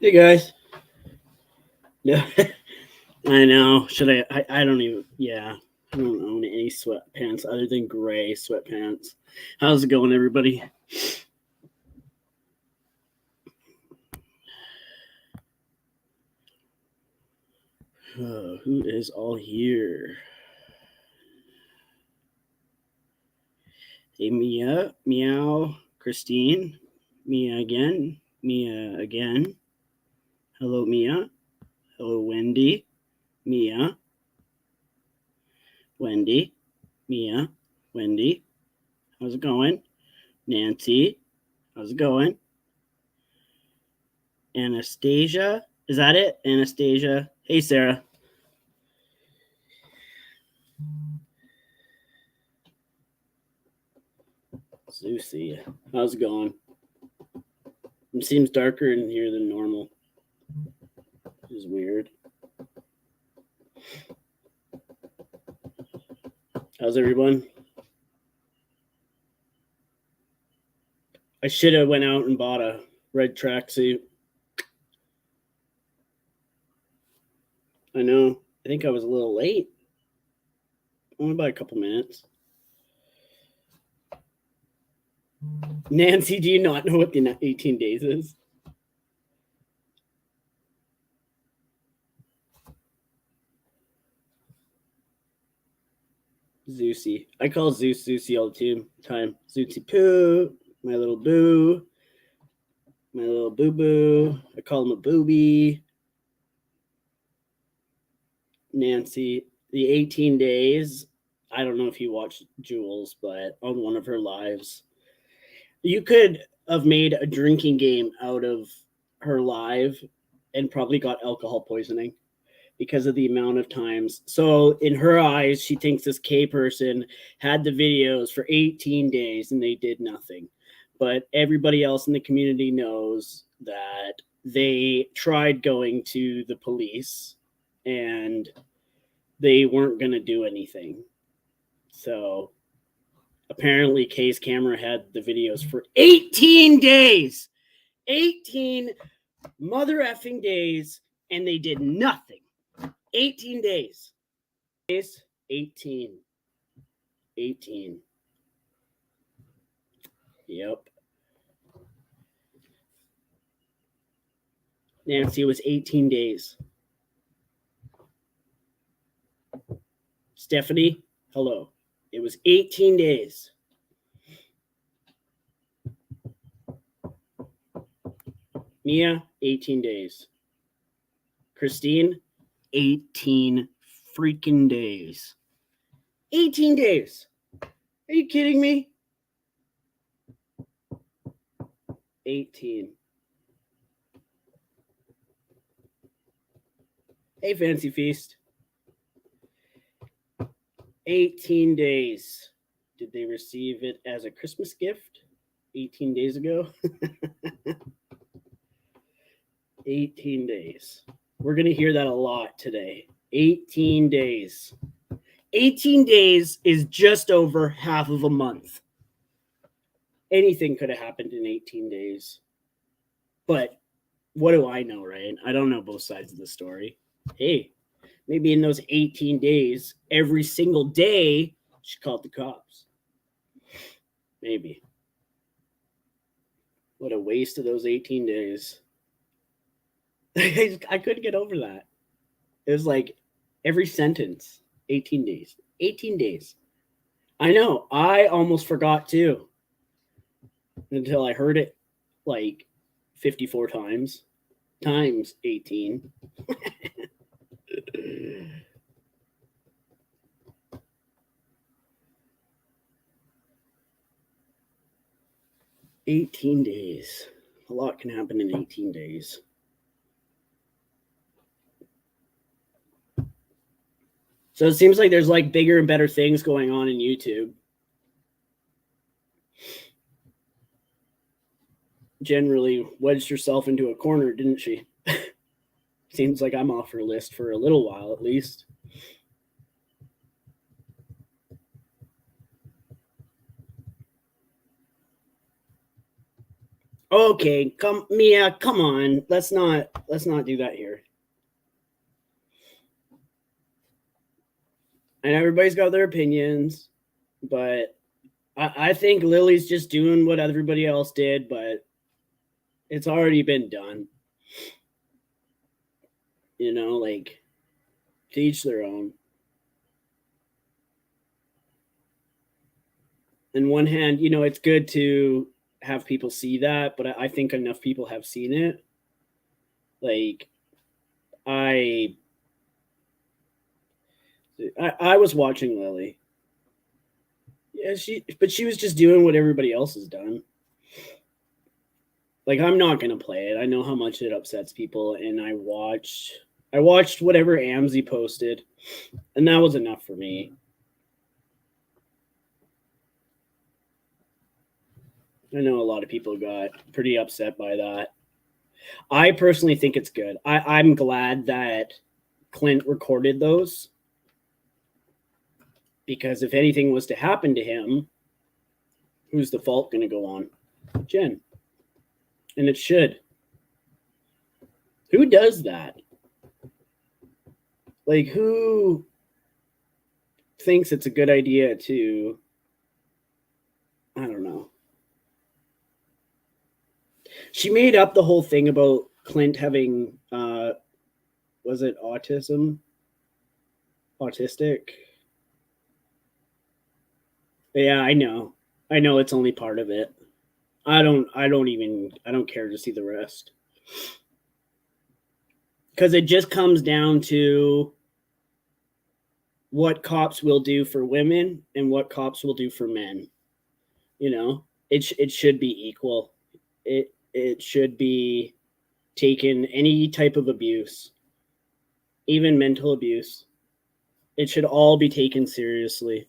Hey guys. Yeah, I know. Should I don't even. Yeah, I don't own any sweatpants other than gray sweatpants. How's it going, everybody? Who is all here? Hey, Mia, meow, Christine, Mia again, Hello, Mia. Hello, Wendy, Mia, Wendy, Mia, Wendy. How's it going? Nancy, how's it going? Anastasia, is that it? Anastasia. Hey, Sarah. Lucy, how's it going? It seems darker in here than normal. This is weird. How's everyone? I should have went out and bought a red tracksuit. I know. I think I was a little late. Only by a couple minutes. Nancy, do you not know what the 18 days is? Zeusy. I call Zeus Zeusy all the time. Zeusy poo, my little boo, my little boo boo. I call him a booby. Nancy, the 18 days. I don't know if you watched Jules, but on one of her lives, you could have made a drinking game out of her live and probably got alcohol poisoning because of the amount of times. So in her eyes, she thinks this K person had the videos for 18 days and they did nothing. But everybody else in the community knows that they tried going to the police and they weren't going to do anything. So apparently Kay's camera had the videos for 18 days. 18 mother effing days, and they did nothing. 18 days. 18. 18. Yep. Nancy, it was 18 days. Stephanie, hello. It was 18 days. Mia, 18 days. Christine, 18 freaking days. 18 days. Are you kidding me? 18. Hey, Fancy Feast. 18 days. Did they receive it as a Christmas gift 18 days ago? 18 days. We're going to hear that a lot today. 18 days. 18 days is just over half of a month. Anything could have happened in 18 days. But what do I know, right? I don't know both sides of the story. Hey, maybe in those 18 days, every single day, she called the cops. Maybe. What a waste of those 18 days. I couldn't get over that. It was like every sentence, 18 days. 18 days. I know. I almost forgot too. Until I heard it like 54 times. Times 18. 18 days. A lot can happen in 18 days. So it seems like there's like bigger and better things going on in YouTube. Generally wedged herself into a corner, didn't she? Seems like I'm off her list for a little while at least. Okay, Mia, come on. Let's not do that here. And everybody's got their opinions, but I think Lily's just doing what everybody else did, but it's already been done. You know, like, to each their own. On one hand, you know, it's good to have people see that, but I think enough people have seen it. Like, I I was watching Lily. Yeah, she was just doing what everybody else has done. Like, I'm not gonna play it. I know how much it upsets people, and I watched whatever Amzy posted, and that was enough for me. I know a lot of people got pretty upset by that. I personally think it's good. I'm glad that Clint recorded those, because if anything was to happen to him, who's the fault going to go on? Jen. And it should. Who does that? Like, who thinks it's a good idea to, I don't know. She made up the whole thing about Clint having, was it autism? Autistic? Yeah, I know. I know it's only part of it. I don't care to see the rest. Because it just comes down to what cops will do for women and what cops will do for men. You know, it should be equal. It should be taken, any type of abuse, even mental abuse. It should all be taken seriously.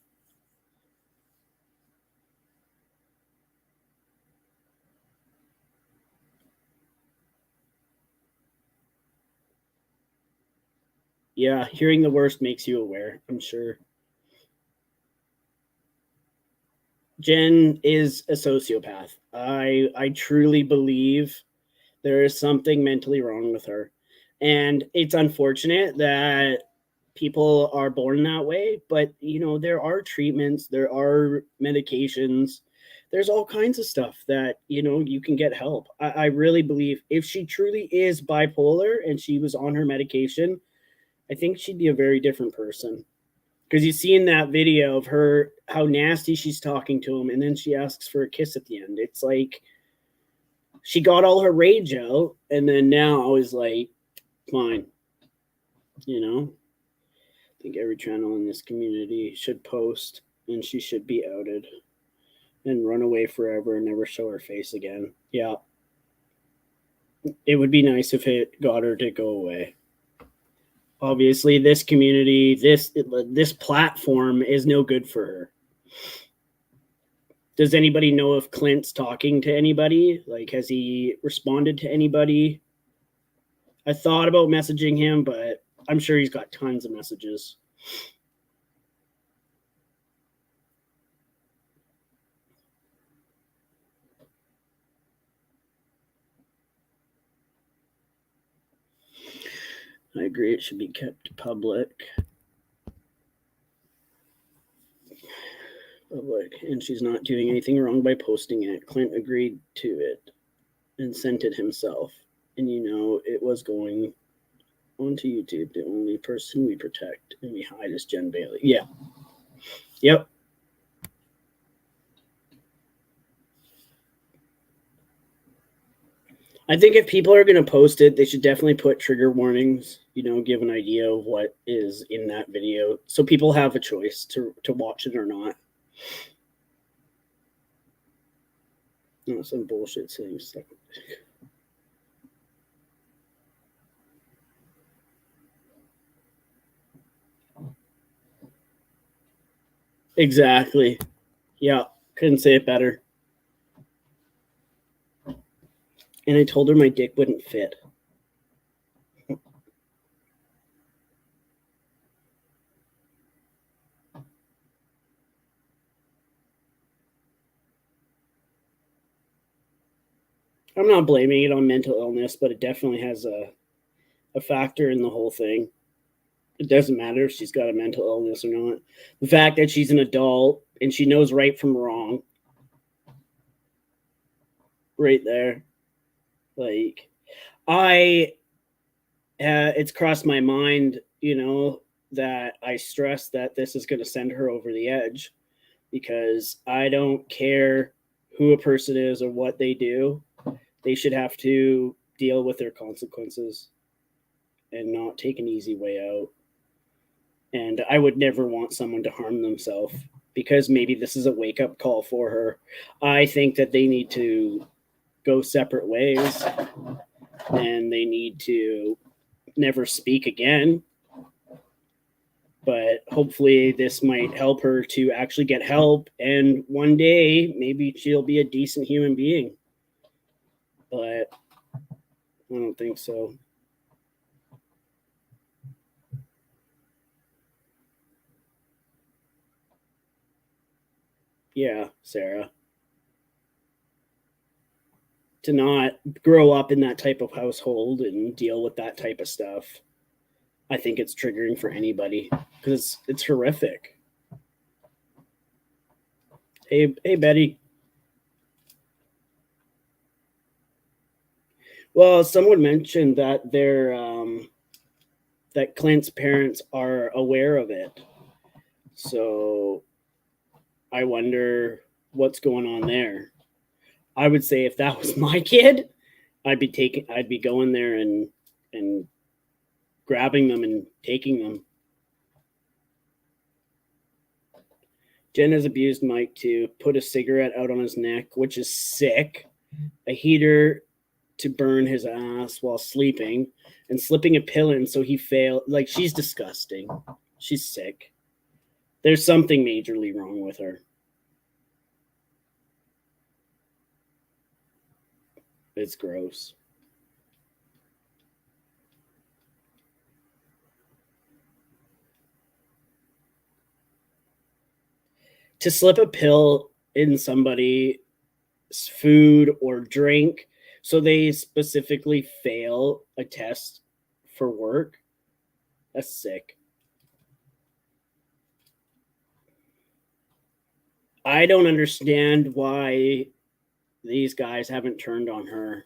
Yeah, hearing the worst makes you aware, I'm sure. Jen is a sociopath. I truly believe there is something mentally wrong with her. And it's unfortunate that people are born that way, but you know, there are treatments, there are medications, there's all kinds of stuff that, you know, you can get help. I really believe if she truly is bipolar and she was on her medication, I think she'd be a very different person. Because you see in that video of her how nasty she's talking to him, and then she asks for a kiss at the end. It's like she got all her rage out, and then now is like, fine. You know, I think every channel in this community should post, and she should be outed and run away forever and never show her face again. Yeah. It would be nice if it got her to go away. Obviously, this community, this platform is no good for her. Does anybody know if Clint's talking to anybody? Like, has he responded to anybody? I thought about messaging him, but I'm sure he's got tons of messages. I agree, it should be kept public. And she's not doing anything wrong by posting it. Clint agreed to it and sent it himself. And you know, it was going onto YouTube. The only person we protect and we hide is Jen Bailey. Yeah. Yep. I think if people are going to post it, they should definitely put trigger warnings, you know, give an idea of what is in that video so people have a choice to watch it or not. No, some bullshit saying stuff. Exactly. Yeah, couldn't say it better. And I told her my dick wouldn't fit. I'm not blaming it on mental illness, but it definitely has a factor in the whole thing. It doesn't matter if she's got a mental illness or not. The fact that she's an adult and she knows right from wrong, right there. Like, it's crossed my mind, that I stress that this is going to send her over the edge, because I don't care who a person is or what they do. They should have to deal with their consequences and not take an easy way out. And I would never want someone to harm themselves, because maybe this is a wake up call for her. I think that they need to go separate ways, and they need to never speak again. But hopefully this might help her to actually get help, and one day maybe she'll be a decent human being. But I don't think so. Yeah, Sarah. To not grow up in that type of household and deal with that type of stuff, I think it's triggering for anybody, because it's horrific. Hey, Betty. Well, someone mentioned that that Clint's parents are aware of it, so I wonder what's going on there. I would say if that was my kid, I'd be going there and grabbing them and taking them. Jen has abused Mike to put a cigarette out on his neck, which is sick. A heater to burn his ass while sleeping, and slipping a pill in so he failed. Like, she's disgusting. She's sick. There's something majorly wrong with her. It's gross. To slip a pill in somebody's food or drink so they specifically fail a test for work, that's sick. I don't understand why these guys haven't turned on her.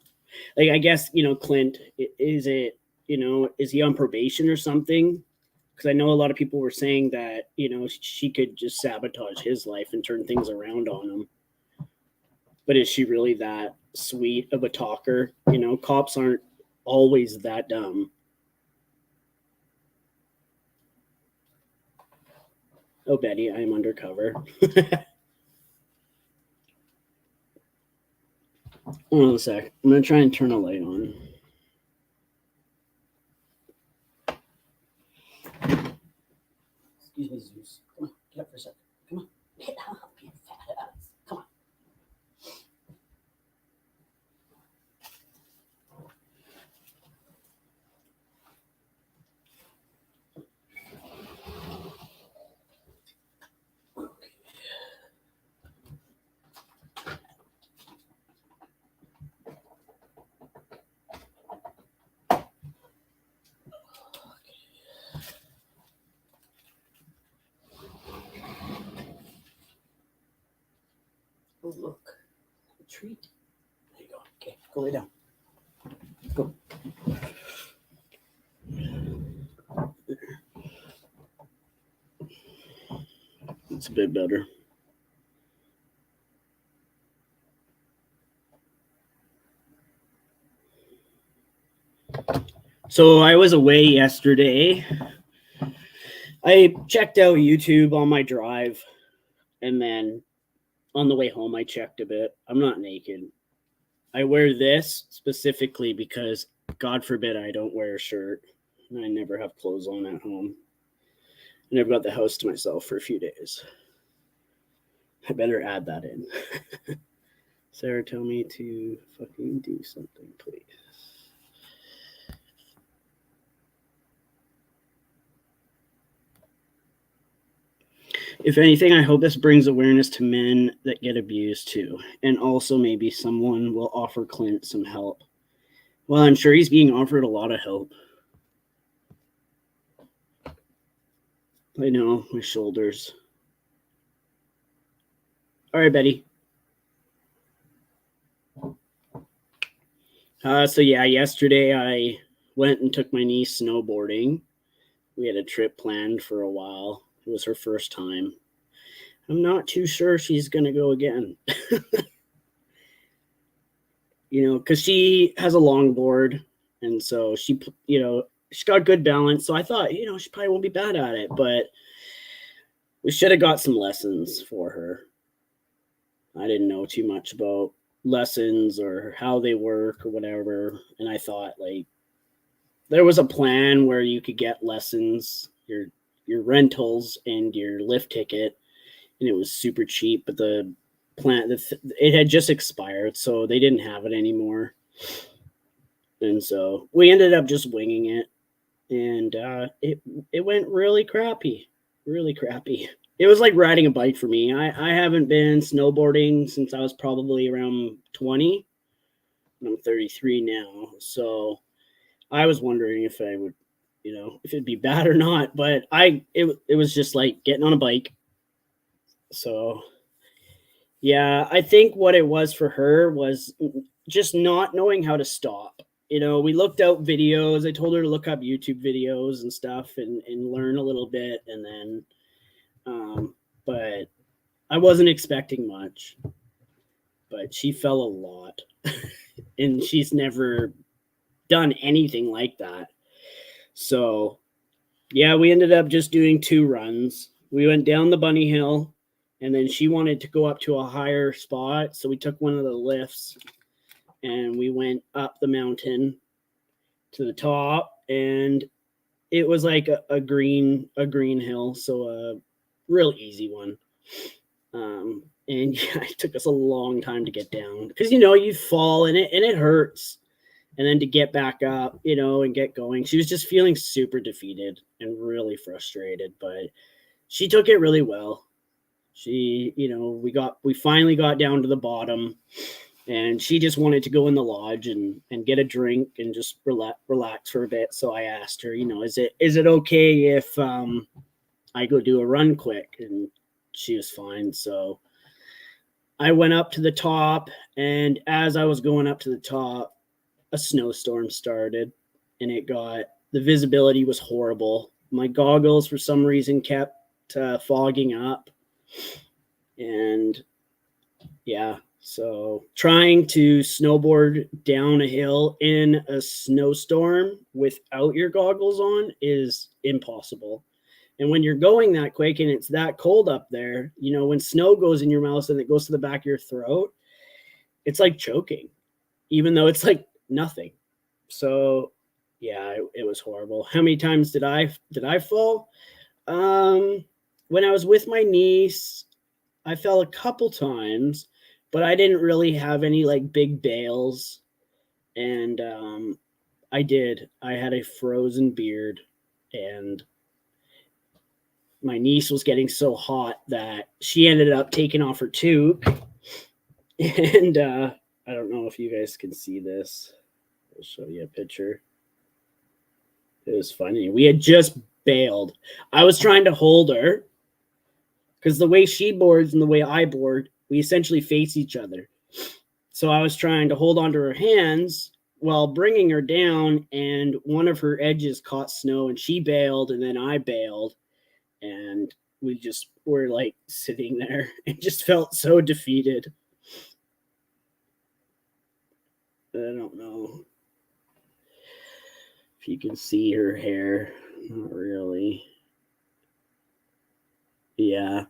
Like, I guess, Clint, is it, is he on probation or something? Because I know a lot of people were saying that, she could just sabotage his life and turn things around on him. But is she really that sweet of a talker? Cops aren't always that dumb. Oh, Betty, I am undercover. Hold on a sec. I'm going to try and turn a light on. Excuse me, Zeus. Come on, get up for a sec. Come on. Get up, you fat ass. Come on. Oh, look. A treat. There you go. Okay, go lay down. Go. It's a bit better. So I was away yesterday. I checked out YouTube on my drive, and then on the way home I checked a bit. I'm not naked. I wear this specifically because, God forbid, I don't wear a shirt, and I never have clothes on at home. I never got the house to myself for a few days. I better add that in. Sarah, tell me to fucking do something, please. If anything, I hope this brings awareness to men that get abused too. And also maybe someone will offer Clint some help. Well, I'm sure he's being offered a lot of help. I know, my shoulders. All right, Betty. So yeah, yesterday I went and took my niece snowboarding. We had a trip planned for a while. It was her first time. I'm not too sure she's going to go again. Because she has a longboard. And so she's got good balance. So I thought, she probably won't be bad at it. But we should have got some lessons for her. I didn't know too much about lessons or how they work or whatever. And I thought, there was a plan where you could get lessons, your rentals and your lift ticket, and it was super cheap, but the plan it had just expired, so they didn't have it anymore. And so we ended up just winging it, and it went really crappy. It was like riding a bike for me. I haven't been snowboarding since I was probably around 20, and I'm 33 now, so I was wondering if I would, if it'd be bad or not, but it was just like getting on a bike. So yeah, I think what it was for her was just not knowing how to stop. We looked out videos. I told her to look up YouTube videos and stuff and learn a little bit. And then, but I wasn't expecting much, but she fell a lot and she's never done anything like that. So yeah, we ended up just doing 2 runs. We went down the bunny hill, and then she wanted to go up to a higher spot, so we took one of the lifts and we went up the mountain to the top, and it was like a green hill, so a real easy one. And yeah, it took us a long time to get down because you fall and it hurts. And then to get back up, and get going. She was just feeling super defeated and really frustrated, but she took it really well. She, we finally got down to the bottom, and she just wanted to go in the lodge and get a drink and just relax for a bit. So I asked her, is it okay if I go do a run quick? And she was fine. So I went up to the top, and as I was going up to the top, a snowstorm started, and the visibility was horrible. My goggles for some reason kept fogging up, and yeah, so trying to snowboard down a hill in a snowstorm without your goggles on is impossible. And when you're going that quick and it's that cold up there, when snow goes in your mouth and it goes to the back of your throat, it's like choking, even though it's like nothing. So yeah, it was horrible. How many times did I fall? When I was with my niece, I fell a couple times, but I didn't really have any big bails. And I had a frozen beard, and my niece was getting so hot that she ended up taking off her toque. And I don't know if you guys can see this. I'll show you a picture. It was funny. We had just bailed. I was trying to hold her because the way she boards and the way I board, we essentially face each other. So I was trying to hold onto her hands while bringing her down, and one of her edges caught snow, and she bailed, and then I bailed, and we just were sitting there and just felt so defeated. I don't know if you can see her hair. Not really. Yeah.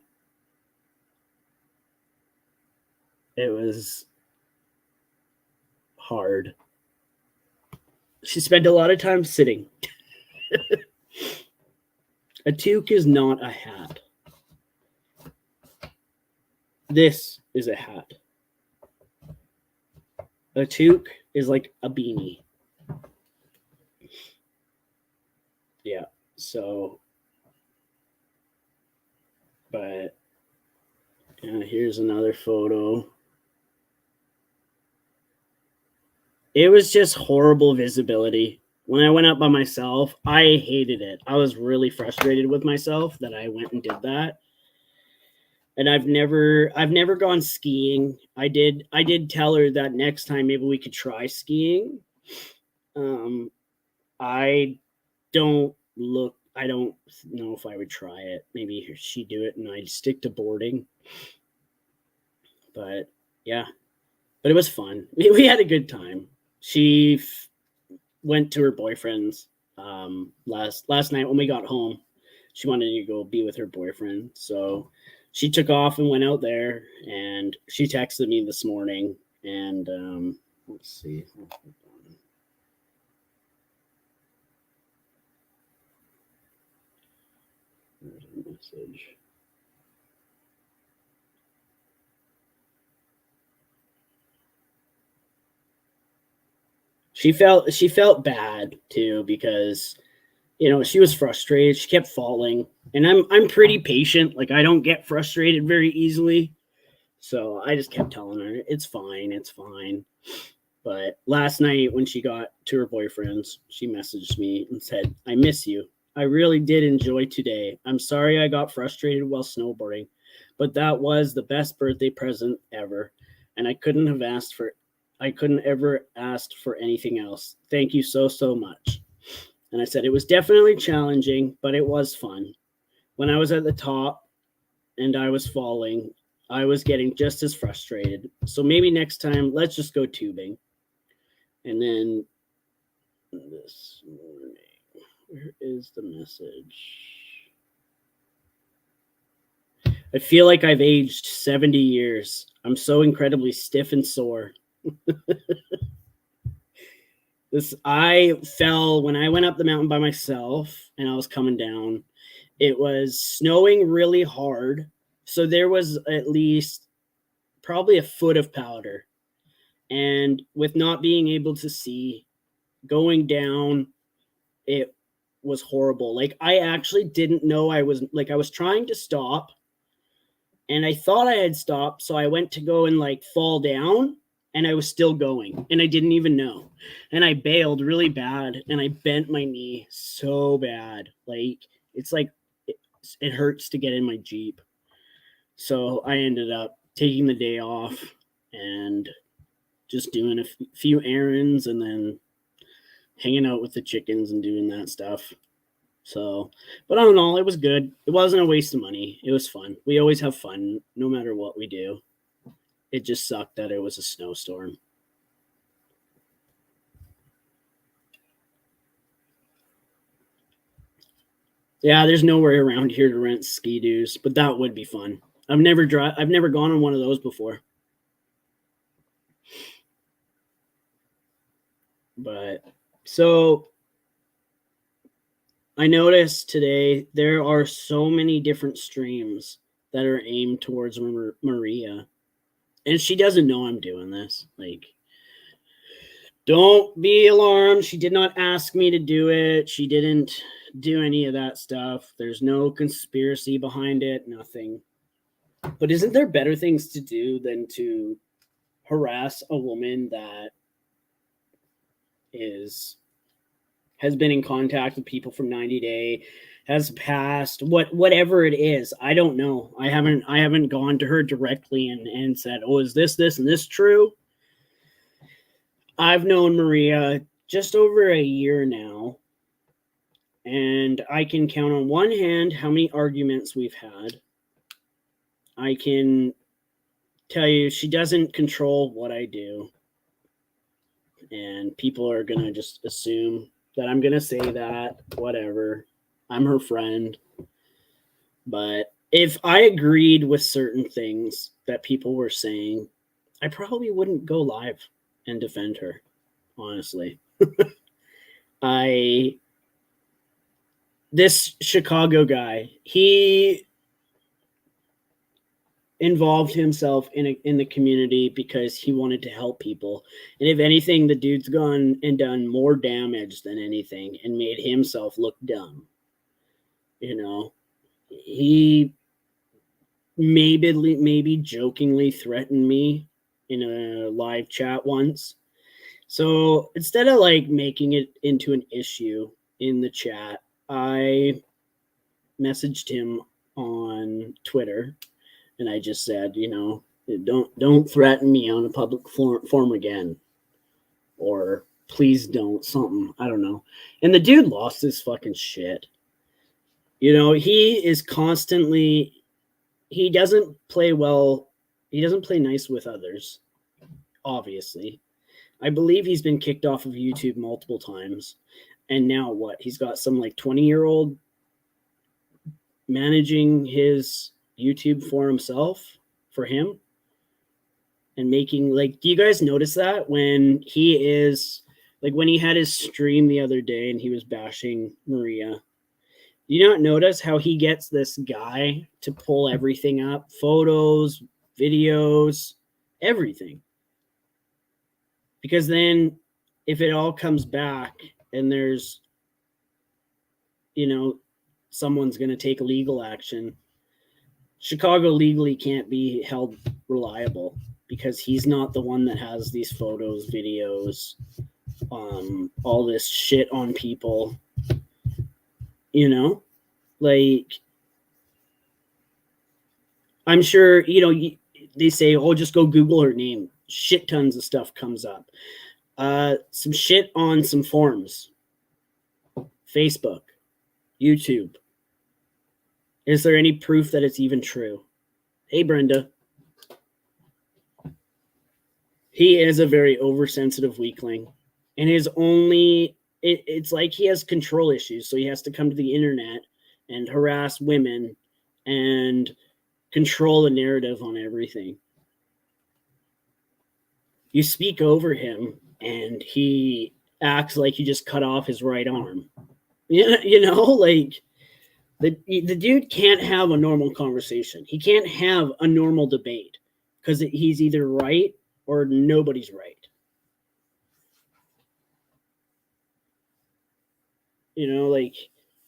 It was hard. She spent a lot of time sitting. A toque is not a hat. This is a hat. A toque is like a beanie. Yeah, so, But here's another photo. It was just horrible visibility. When I went up by myself, I hated it. I was really frustrated with myself that I went and did that. And I've never gone skiing. I did tell her that next time maybe we could try skiing. I don't know if I would try it. Maybe she'd do it and I'd stick to boarding. But yeah, but it was fun. We had a good time. She went to her boyfriend's last night when we got home. She wanted to go be with her boyfriend, so she took off and went out there. And she texted me this morning. And let's see. There's a message. She felt bad too because she was frustrated. She kept falling, and I'm pretty patient. Like, I don't get frustrated very easily, so I just kept telling her it's fine. But last night when she got to her boyfriend's, she messaged me and said, "I miss you. I really did enjoy today. I'm sorry I got frustrated while snowboarding, but that was the best birthday present ever, and I couldn't ever asked for anything else. Thank you so much." And I said, it was definitely challenging, but it was fun. When I was at the top and I was falling, I was getting just as frustrated. So maybe next time, let's just go tubing. And then this morning, where is the message? I feel like I've aged 70 years. I'm so incredibly stiff and sore. I fell when I went up the mountain by myself and I was coming down. It was snowing really hard. So there was at least probably a foot of powder. And with not being able to see, going down, it was horrible. Like, I actually didn't know I was trying to stop and I thought I had stopped. So I went to go and fall down. And I was still going, and I didn't even know. And I bailed really bad, and I bent my knee so bad. It's like it hurts to get in my Jeep. So I ended up taking the day off and just doing a few errands and then hanging out with the chickens and doing that stuff. So, but all in all, it was good. It wasn't a waste of money. It was fun. We always have fun no matter what we do. It just sucked that it was a snowstorm. Yeah, there's nowhere around here to rent ski-doos, but that would be fun. I've never gone on one of those before. But so I noticed today there are so many different streams that are aimed towards Maria. And she doesn't know I'm doing this. Don't be alarmed. She did not ask me to do it. She didn't do any of that stuff. There's no conspiracy behind it, nothing. But isn't there better things to do than to harass a woman that has been in contact with people from 90 Day, has passed, whatever it is? I don't know. I haven't gone to her directly and said, "Oh, is this and this true?" I've known Maria just over a year now, and I can count on one hand how many arguments we've had. I can tell you she doesn't control what I do, and people are going to just assume that I'm going to say that, whatever. I'm her friend. But if I agreed with certain things that people were saying, I probably wouldn't go live and defend her, honestly. This Chicago guy, he involved himself in the community because he wanted to help people. And if anything, the dude's gone and done more damage than anything and made himself look dumb. He maybe jokingly threatened me in a live chat once. So instead of like making it into an issue in the chat, I messaged him on Twitter, and I just said, don't threaten me on a public forum again, or please don't something. I don't know. And the dude lost his fucking shit. He is constantly. He doesn't play well. He doesn't play nice with others. Obviously, I believe he's been kicked off of YouTube multiple times. And now what? He's got some like 20-year-old managing his YouTube for himself, for him, and making like, do you guys notice that when he is like, when he had his stream the other day and he was bashing Maria, do you not notice how he gets this guy to pull everything up, photos, videos, everything? Because then if it all comes back and there's, someone's going to take legal action, Chicago legally can't be held reliable because he's not the one that has these photos, videos, all this shit on people, like, I'm sure, they say, oh, just go Google her name. Shit tons of stuff comes up. Some shit on some forums, Facebook, YouTube. Is there any proof that it's even true? Hey, Brenda. He is a very oversensitive weakling. And it's like he has control issues. So he has to come to the internet and harass women and control the narrative on everything. You speak over him and he acts like you just cut off his right arm. Like the dude can't have a normal conversation. He can't have a normal debate because he's either right or nobody's right. Like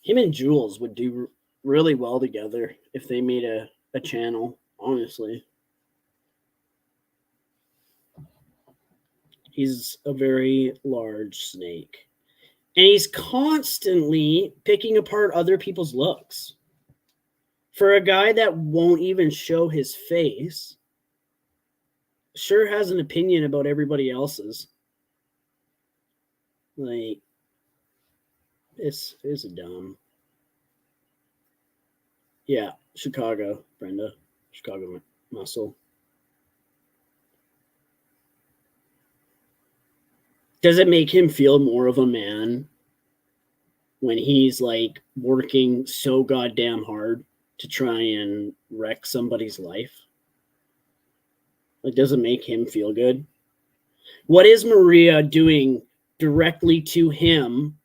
him and Jules would do really well together if they made a channel, honestly. He's a very large snake. And he's constantly picking apart other people's looks. For a guy that won't even show his face, sure has an opinion about everybody else's. Like, this is dumb. Yeah, Chicago, Brenda. Chicago muscle. Does it make him feel more of a man when he's like working so goddamn hard to try and wreck somebody's life? Like, does it make him feel good? What is Maria doing directly to him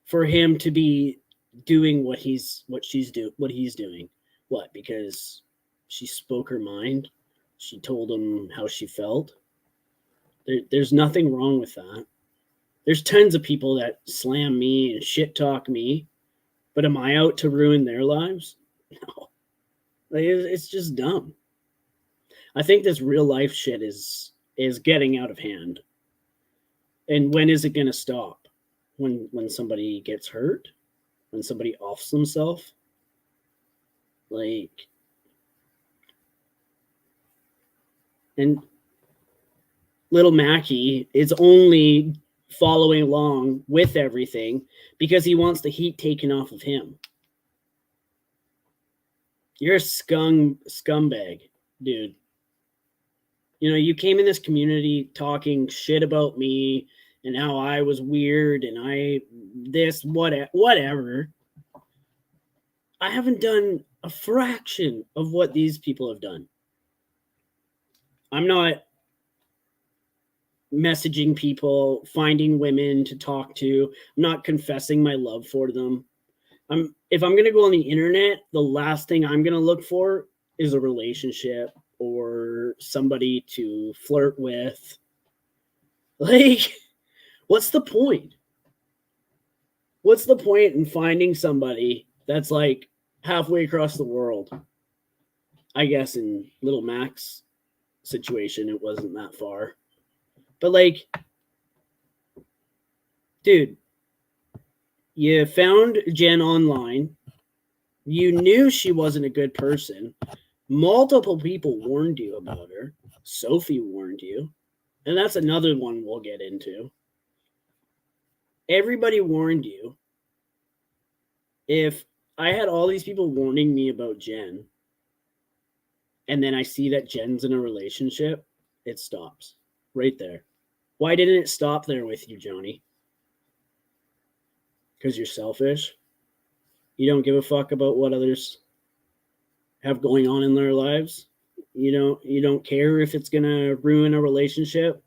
for him to be doing what he's doing? What? Because she spoke her mind? She told him how she felt? There's nothing wrong with that. There's tons of people that slam me and shit talk me, but am I out to ruin their lives? No. Like, it's just dumb. I think this real life shit is getting out of hand. And when is it going to stop? When somebody gets hurt? When somebody offs themselves? Like, and little Mackie is only following along with everything because he wants the heat taken off of him. You're a scumbag, dude. You came in this community talking shit about me and how I was weird and whatever. I haven't done a fraction of what these people have done. I'm not messaging people, finding women to talk to. I'm not confessing my love for them. If I'm going to go on the internet, the last thing I'm going to look for is a relationship or somebody to flirt with. Like, what's the point? What's the point in finding somebody that's like halfway across the world? I guess in Little Mac's situation, it wasn't that far. But like, dude, you found Jen online. You knew she wasn't a good person. Multiple people warned you about her. Sophie warned you. And that's another one we'll get into. Everybody warned you. If I had all these people warning me about Jen, and then I see that Jen's in a relationship, it stops right there. Why didn't it stop there with you, Johnny? Because you're selfish. You don't give a fuck about what others have going on in their lives. You don't care if it's gonna ruin a relationship.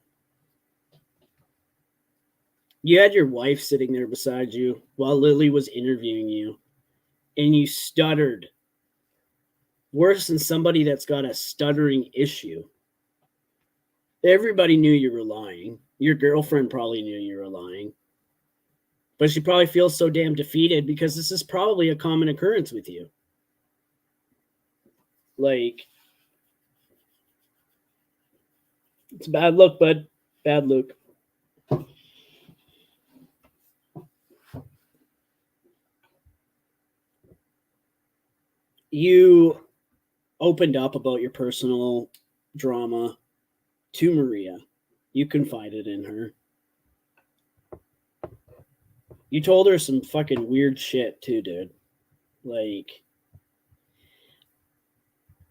You had your wife sitting there beside you while Lily was interviewing you, and you stuttered. Worse than somebody that's got a stuttering issue. Everybody knew you were lying. Your girlfriend probably knew you were lying. But she probably feels so damn defeated because this is probably a common occurrence with you. Like, it's a bad look, bud. Bad look. You opened up about your personal drama to Maria. You confided in her. You told her some fucking weird shit too, dude. Like,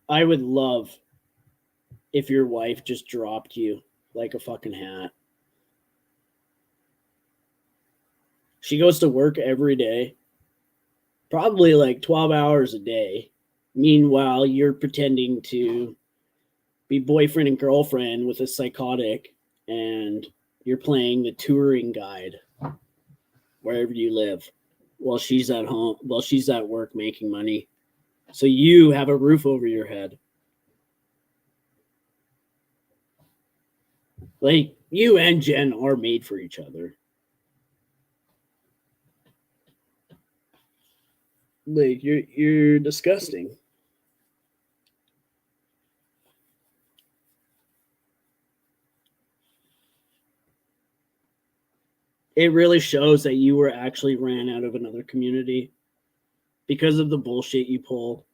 I would love if your wife just dropped you like a fucking hat. She goes to work every day, probably like 12 hours a day. Meanwhile, you're pretending to be boyfriend and girlfriend with a psychotic, and you're playing the touring guide wherever you live while she's at home, while she's at work making money. So you have a roof over your head. Like, you and Jen are made for each other. Like, you're disgusting. It really shows that you were actually ran out of another community because of the bullshit you pull.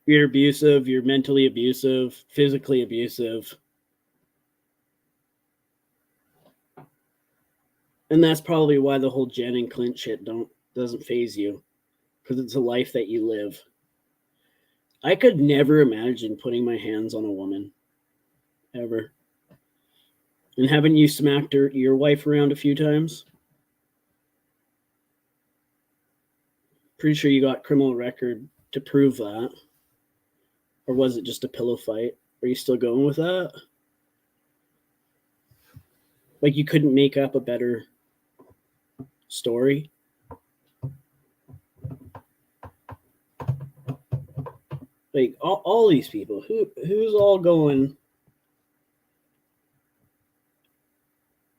You're abusive, you're mentally abusive, physically abusive. And that's probably why the whole Jen and Clint shit doesn't faze you, because it's a life that you live. I could never imagine putting my hands on a woman, ever. And haven't you smacked your wife around a few times? Pretty sure you got criminal record to prove that. Or was it just a pillow fight? Are you still going with that? Like, you couldn't make up a better story? Like, all these people, who's all going?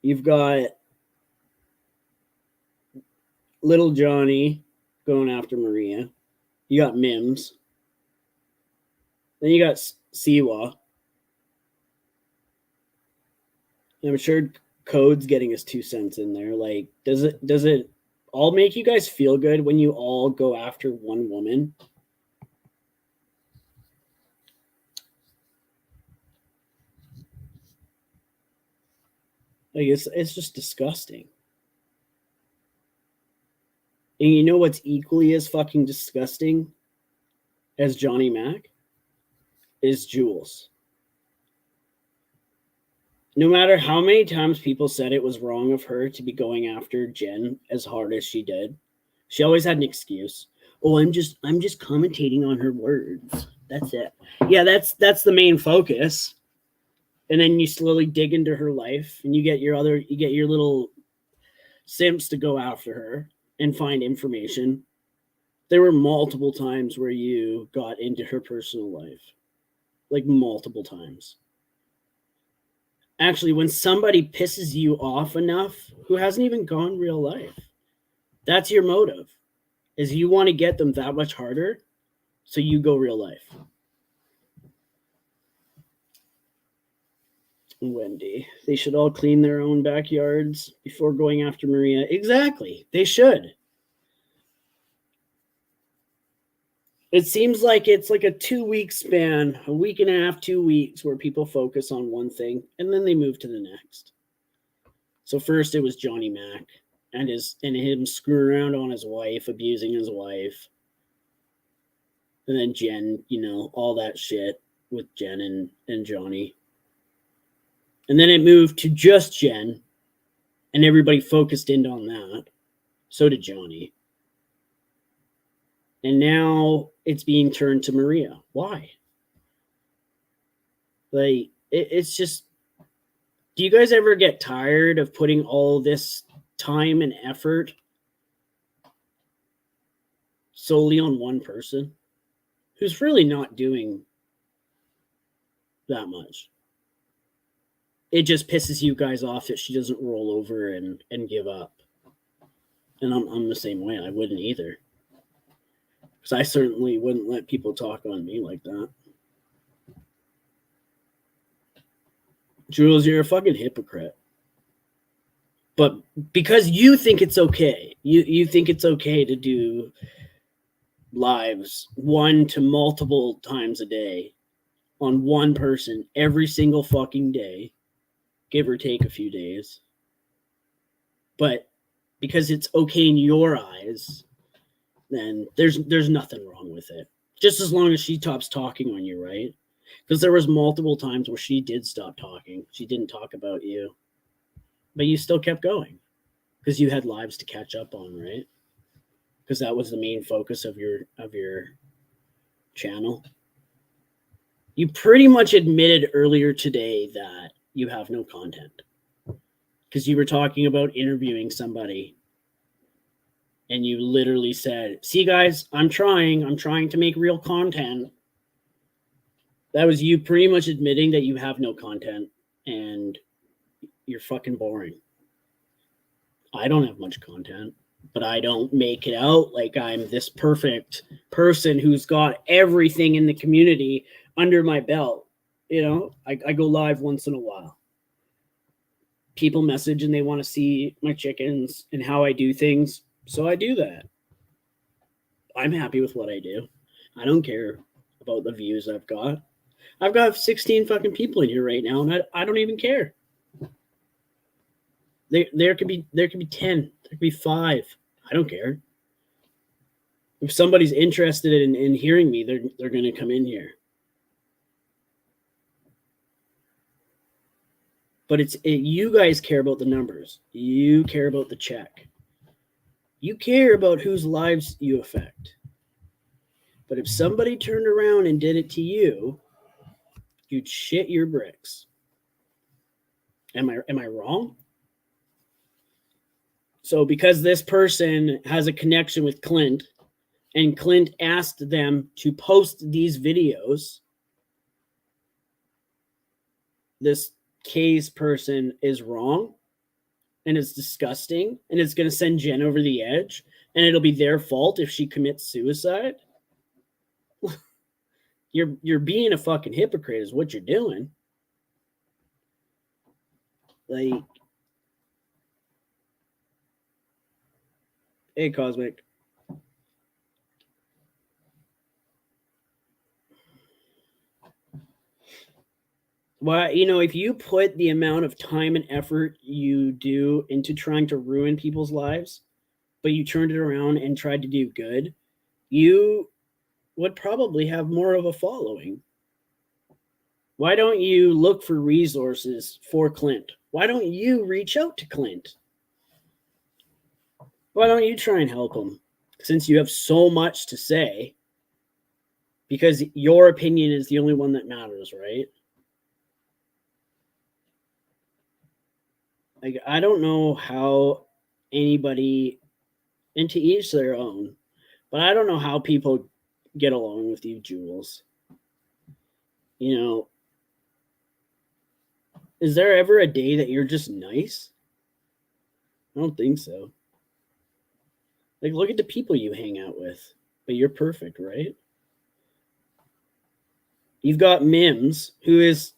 You've got little Johnny going after Maria. You got Mims. Then you got Siwa. I'm sure Code's getting his 2 cents in there. Like, does it all make you guys feel good when you all go after one woman? Like, it's just disgusting. And you know what's equally as fucking disgusting as Johnny Mac? Is Jules. No matter how many times people said it was wrong of her to be going after Jen as hard as she did, she always had an excuse. Oh, I'm just commentating on her words. That's it. Yeah, that's the main focus. And then you slowly dig into her life, and you get your little simps to go after her and find information. There were multiple times where you got into her personal life. Like, multiple times. Actually, when somebody pisses you off enough, who hasn't even gone real life, that's your motive. is you want to get them that much harder, so you go real life. Wendy, they should all clean their own backyards before going after Maria. Exactly. They should. It seems like it's like a 2-week span, a week and a half, 2 weeks, where people focus on one thing and then they move to the next. So first it was Johnny Mac and him screwing around on his wife, abusing his wife. And then Jen, all that shit with Jen and Johnny. And then it moved to just Jen, and everybody focused in on that. So did Johnny. And now it's being turned to Maria. Why? Like, it's just, do you guys ever get tired of putting all this time and effort solely on one person who's really not doing that much? It just pisses you guys off that she doesn't roll over and give up. And I'm the same way. I wouldn't either. Because I certainly wouldn't let people talk on me like that. Jules, you're a fucking hypocrite. But because you think it's okay, you think it's okay to do lives 1 to multiple times a day on one person every single fucking day, give or take a few days. But because it's okay in your eyes, then there's nothing wrong with it. Just as long as she stops talking on you, right? Because there was multiple times where she did stop talking. She didn't talk about you. But you still kept going. Because you had lives to catch up on, right? Because that was the main focus of your channel. You pretty much admitted earlier today that you have no content. Because you were talking about interviewing somebody. And you literally said, see guys, I'm trying to make real content. That was you pretty much admitting that you have no content and you're fucking boring. I don't have much content, but I don't make it out like I'm this perfect person who's got everything in the community under my belt. I go live once in a while. People message and they want to see my chickens and how I do things. So I do that. I'm happy with what I do. I don't care about the views I've got. I've got 16 fucking people in here right now, and I don't even care. There could be 10, there could be 5. I don't care. If somebody's interested in hearing me, they're going to come in here. But you guys care about the numbers. You care about the check. You care about whose lives you affect. But if somebody turned around and did it to you, you'd shit your bricks. Am I wrong? So because this person has a connection with Clint, and Clint asked them to post these videos, this Kay's person is wrong, and it's disgusting, and it's going to send Jen over the edge, and it'll be their fault if she commits suicide. You're being a fucking hypocrite is what you're doing. Like, hey, Cosmic. Well, if you put the amount of time and effort you do into trying to ruin people's lives, but you turned it around and tried to do good, you would probably have more of a following. Why don't you look for resources for Clint? Why don't you reach out to Clint? Why don't you try and help him? Since you have so much to say, because your opinion is the only one that matters, right? Like, I don't know how anybody, and to each their own, but I don't know how people get along with you, Jules. Is there ever a day that you're just nice? I don't think so. Like, look at the people you hang out with. But you're perfect, right? You've got Mims, who is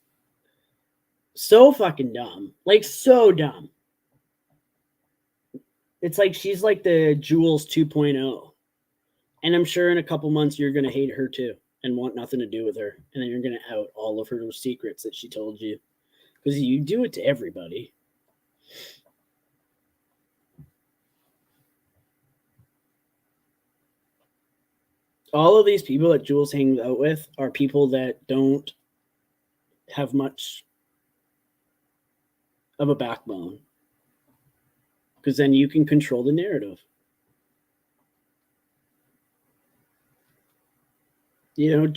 so fucking dumb. Like, so dumb. It's like she's like the Jules 2.0. And I'm sure in a couple months you're going to hate her too and want nothing to do with her. And then you're going to out all of her secrets that she told you. Because you do it to everybody. All of these people that Jules hangs out with are people that don't have much of a backbone. Because then you can control the narrative. You know,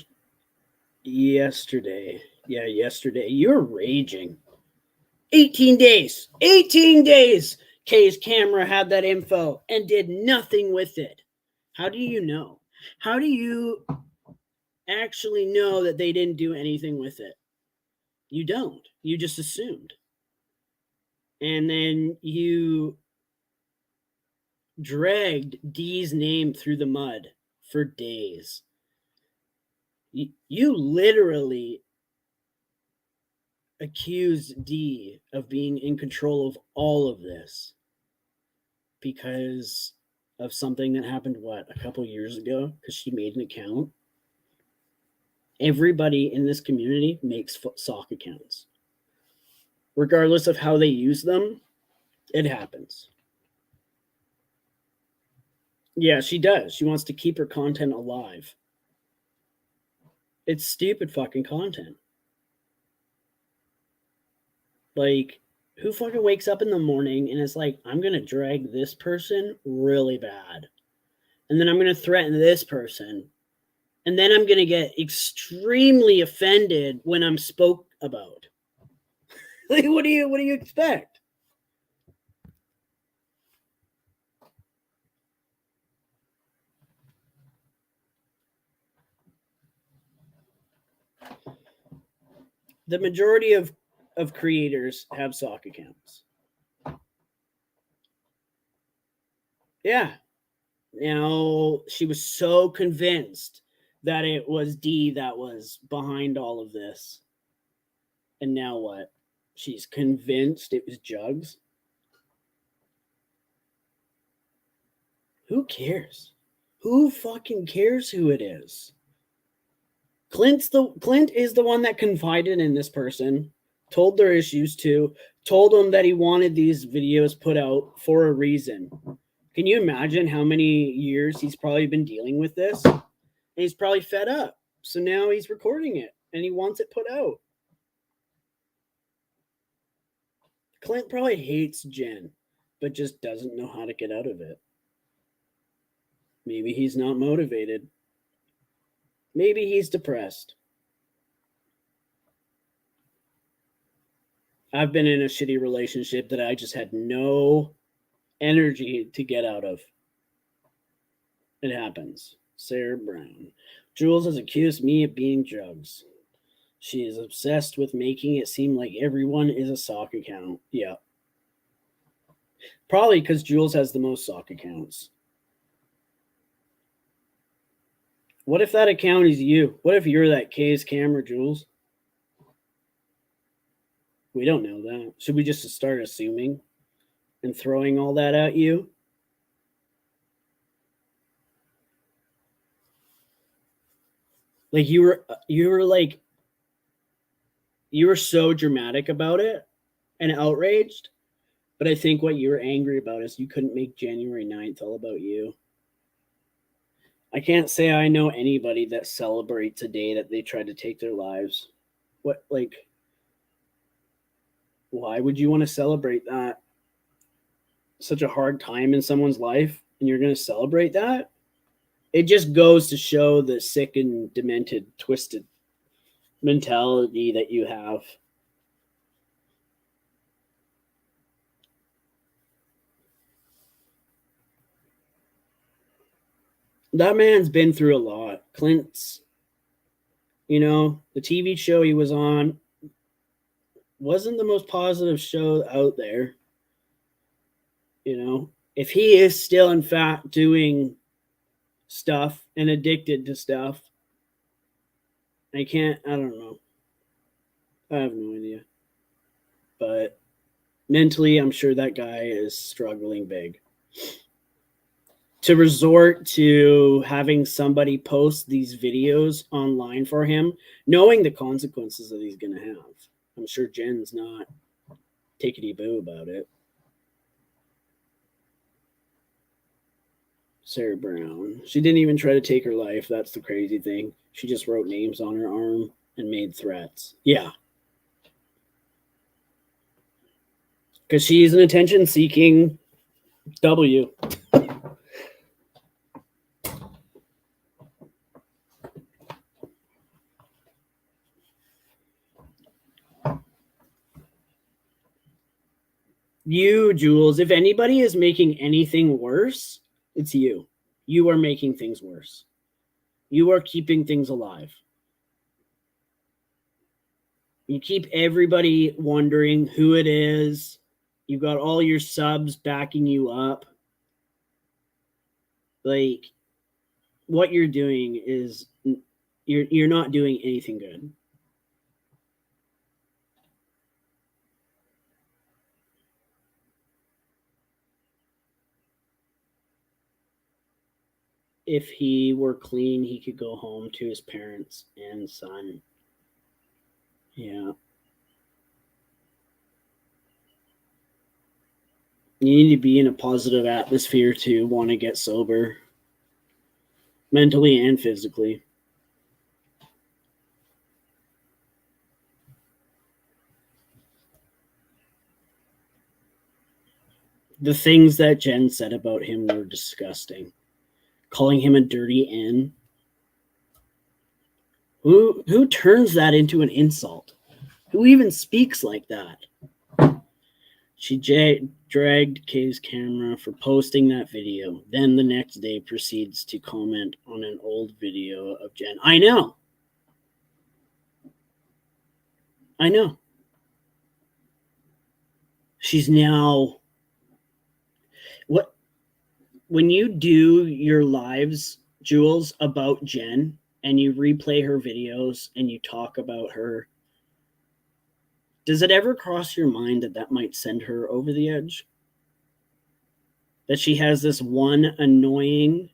yesterday, you're raging. 18 days. 18 days. Kay's camera had that info and did nothing with it. How do you know? How do you actually know that they didn't do anything with it? You don't. You just assumed. And then you dragged Dee's name through the mud for days. You literally accused Dee of being in control of all of this because of something that happened, a couple years ago, because she made an account. Everybody in this community makes sock accounts. Regardless of how they use them, it happens. Yeah, she does. She wants to keep her content alive. It's stupid fucking content. Like, who fucking wakes up in the morning and is like, I'm going to drag this person really bad. And then I'm going to threaten this person. And then I'm going to get extremely offended when I'm spoke about. Like, what do you expect? The majority of creators have sock accounts. Yeah. Now, she was so convinced that it was Dee that was behind all of this. And now what? She's convinced it was Jugs? Who cares? Who fucking cares who it is? Clint is the one that confided in this person, told their issues to, told them that he wanted these videos put out for a reason. Can you imagine how many years he's probably been dealing with this? And he's probably fed up. So now he's recording it and he wants it put out. Clint probably hates Jen, but just doesn't know how to get out of it. Maybe he's not motivated. Maybe he's depressed. I've been in a shitty relationship that I just had no energy to get out of. It happens. Sarah Brown. Jules has accused me of being Jugs. She is obsessed with making it seem like everyone is a sock account. Yeah. Probably because Jules has the most sock accounts. What if that account is you? What if you're that Kay's camera, Jules? We don't know that. Should we just start assuming and throwing all that at you? Like you were so dramatic about it and outraged, but I think what you were angry about is you couldn't make January 9th all about you. I can't say I know anybody that celebrates a day that they tried to take their lives. Why would you want to celebrate that? Such a hard time in someone's life, and you're going to celebrate that? It just goes to show the sick and demented, twisted mentality that you have. That man's been through a lot. Clint's, the TV show he was on wasn't the most positive show out there. if he is still in fact doing stuff and addicted to stuff, I don't know. I have no idea. But mentally, I'm sure that guy is struggling big. To resort to having somebody post these videos online for him, knowing the consequences that he's going to have. I'm sure Jen's not tickety-boo about it. Sarah Brown. She didn't even try to take her life. That's the crazy thing. She just wrote names on her arm and made threats. Yeah. Because she's an attention-seeking W. You, Jules, if anybody is making anything worse, it's you. You are making things worse. You are keeping things alive. You keep everybody wondering who it is. You've got all your subs backing you up. Like, what you're doing is you're not doing anything good. If he were clean, he could go home to his parents and son. Yeah. You need to be in a positive atmosphere to want to get sober, mentally and physically. The things that Jen said about him were disgusting. Calling him a dirty N. Who turns that into an insult? Who even speaks like that? She dragged Kay's camera for posting that video. Then the next day proceeds to comment on an old video of Jen. I know. She's now... When you do your lives, Jules, about Jen, and you replay her videos and you talk about her, does it ever cross your mind that that might send her over the edge? That she has this one annoying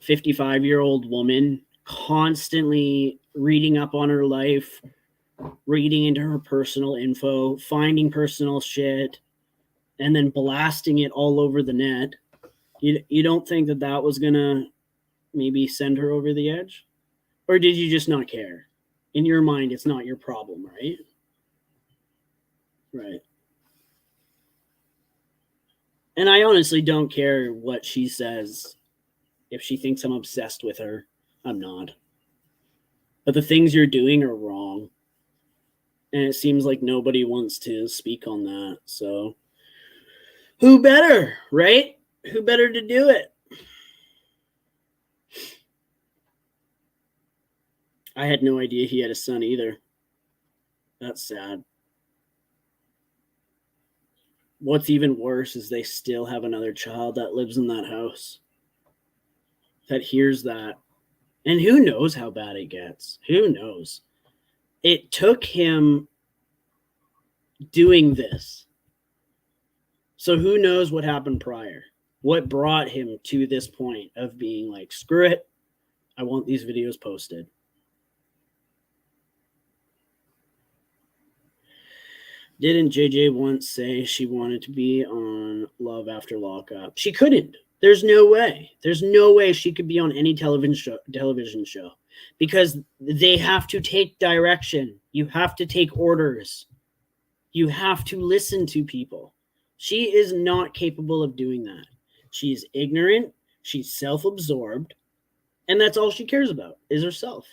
55-year-old woman constantly reading up on her life, reading into her personal info, finding personal shit, and then blasting it all over the net. You don't think that that was going to maybe send her over the edge? Or did you just not care? In your mind, it's not your problem, right? Right. And I honestly don't care what she says. If she thinks I'm obsessed with her, I'm not. But the things you're doing are wrong. And it seems like nobody wants to speak on that. So who better, right? Who better to do it? I had no idea he had a son either. That's sad. What's even worse is they still have another child that lives in that house, that hears that. And who knows how bad it gets? Who knows? It took him doing this. So who knows what happened prior? What brought him to this point of being like, screw it, I want these videos posted. Didn't JJ once say she wanted to be on Love After Lockup? She couldn't. There's no way. There's no way she could be on any television show because they have to take direction. You have to take orders. You have to listen to people. She is not capable of doing that. She's ignorant. She's self-absorbed. And that's all she cares about is herself.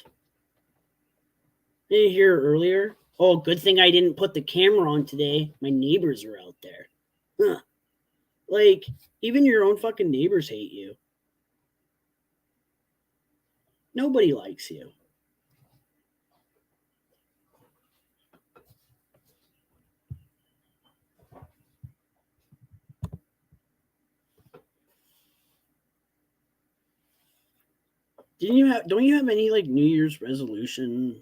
Did you hear earlier? Oh, good thing I didn't put the camera on today. My neighbors are out there. Huh. Like, even your own fucking neighbors hate you. Nobody likes you. Don't you have any like New Year's resolution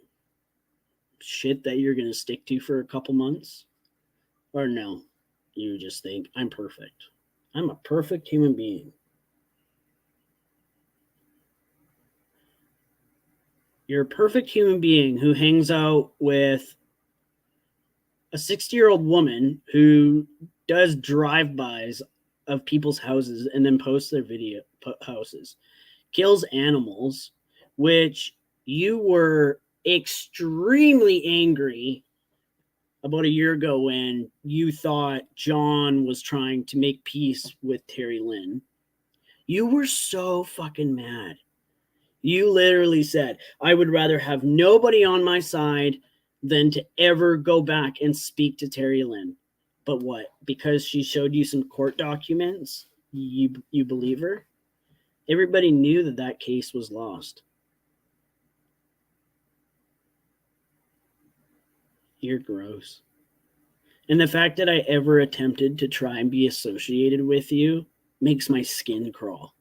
shit that you're gonna stick to for a couple months? Or no? You just think I'm perfect. I'm a perfect human being. You're a perfect human being who hangs out with a 60-year-old woman who does drive-bys of people's houses and then posts their houses, kills animals, which you were extremely angry about a year ago when you thought John was trying to make peace with Terry Lynn. You were so fucking mad. You literally said, I would rather have nobody on my side than to ever go back and speak to Terry Lynn. But what? Because she showed you some court documents, you believe her? Everybody knew that that case was lost. You're gross. And the fact that I ever attempted to try and be associated with you makes my skin crawl.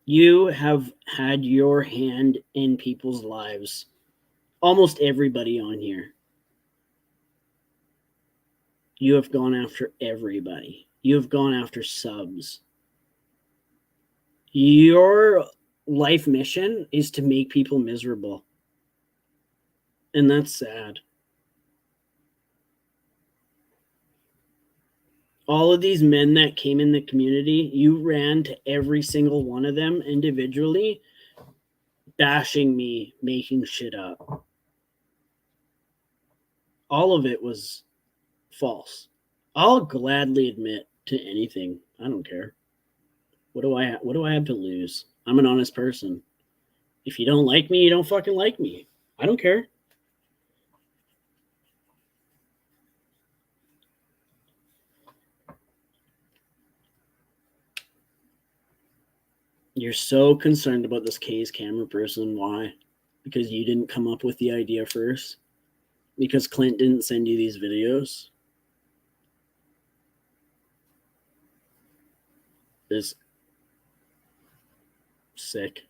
You have had your hand in people's lives. Almost everybody on here. You have gone after everybody. You have gone after subs. Your life mission is to make people miserable. And that's sad. All of these men that came in the community, you ran to every single one of them individually, bashing me, making shit up. All of it was false. I'll gladly admit to anything. I don't care. What do I have to lose? I'm an honest person. If you don't like me, you don't fucking like me. I don't care. You're so concerned about this K's camera person. Why? Because you didn't come up with the idea first? Because Clint didn't send you these videos? Is sick.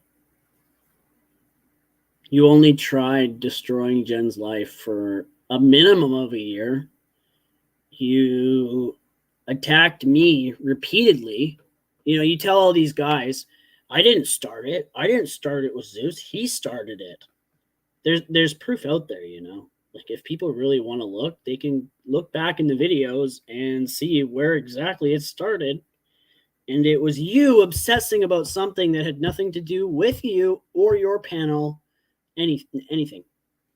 You only tried destroying Jen's life for a minimum of a year. You attacked me repeatedly. You know, you tell all these guys, I didn't start it. I didn't start it with Zeus. He started it. There's proof out there, you know. Like if people really want to look, they can look back in the videos and see where exactly it started. And it was you obsessing about something that had nothing to do with you or your panel, anything. It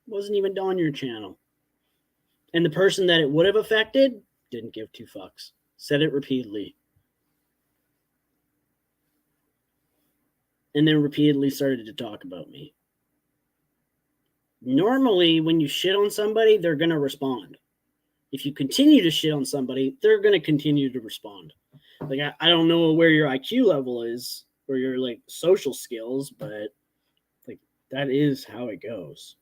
wasn't even on your channel. And the person that it would have affected didn't give two fucks. Said it repeatedly. And then repeatedly started to talk about me. Normally, when you shit on somebody, they're going to respond. If you continue to shit on somebody, they're going to continue to respond. Like, I don't know where your IQ level is or your, like, social skills, but, like, that is how it goes.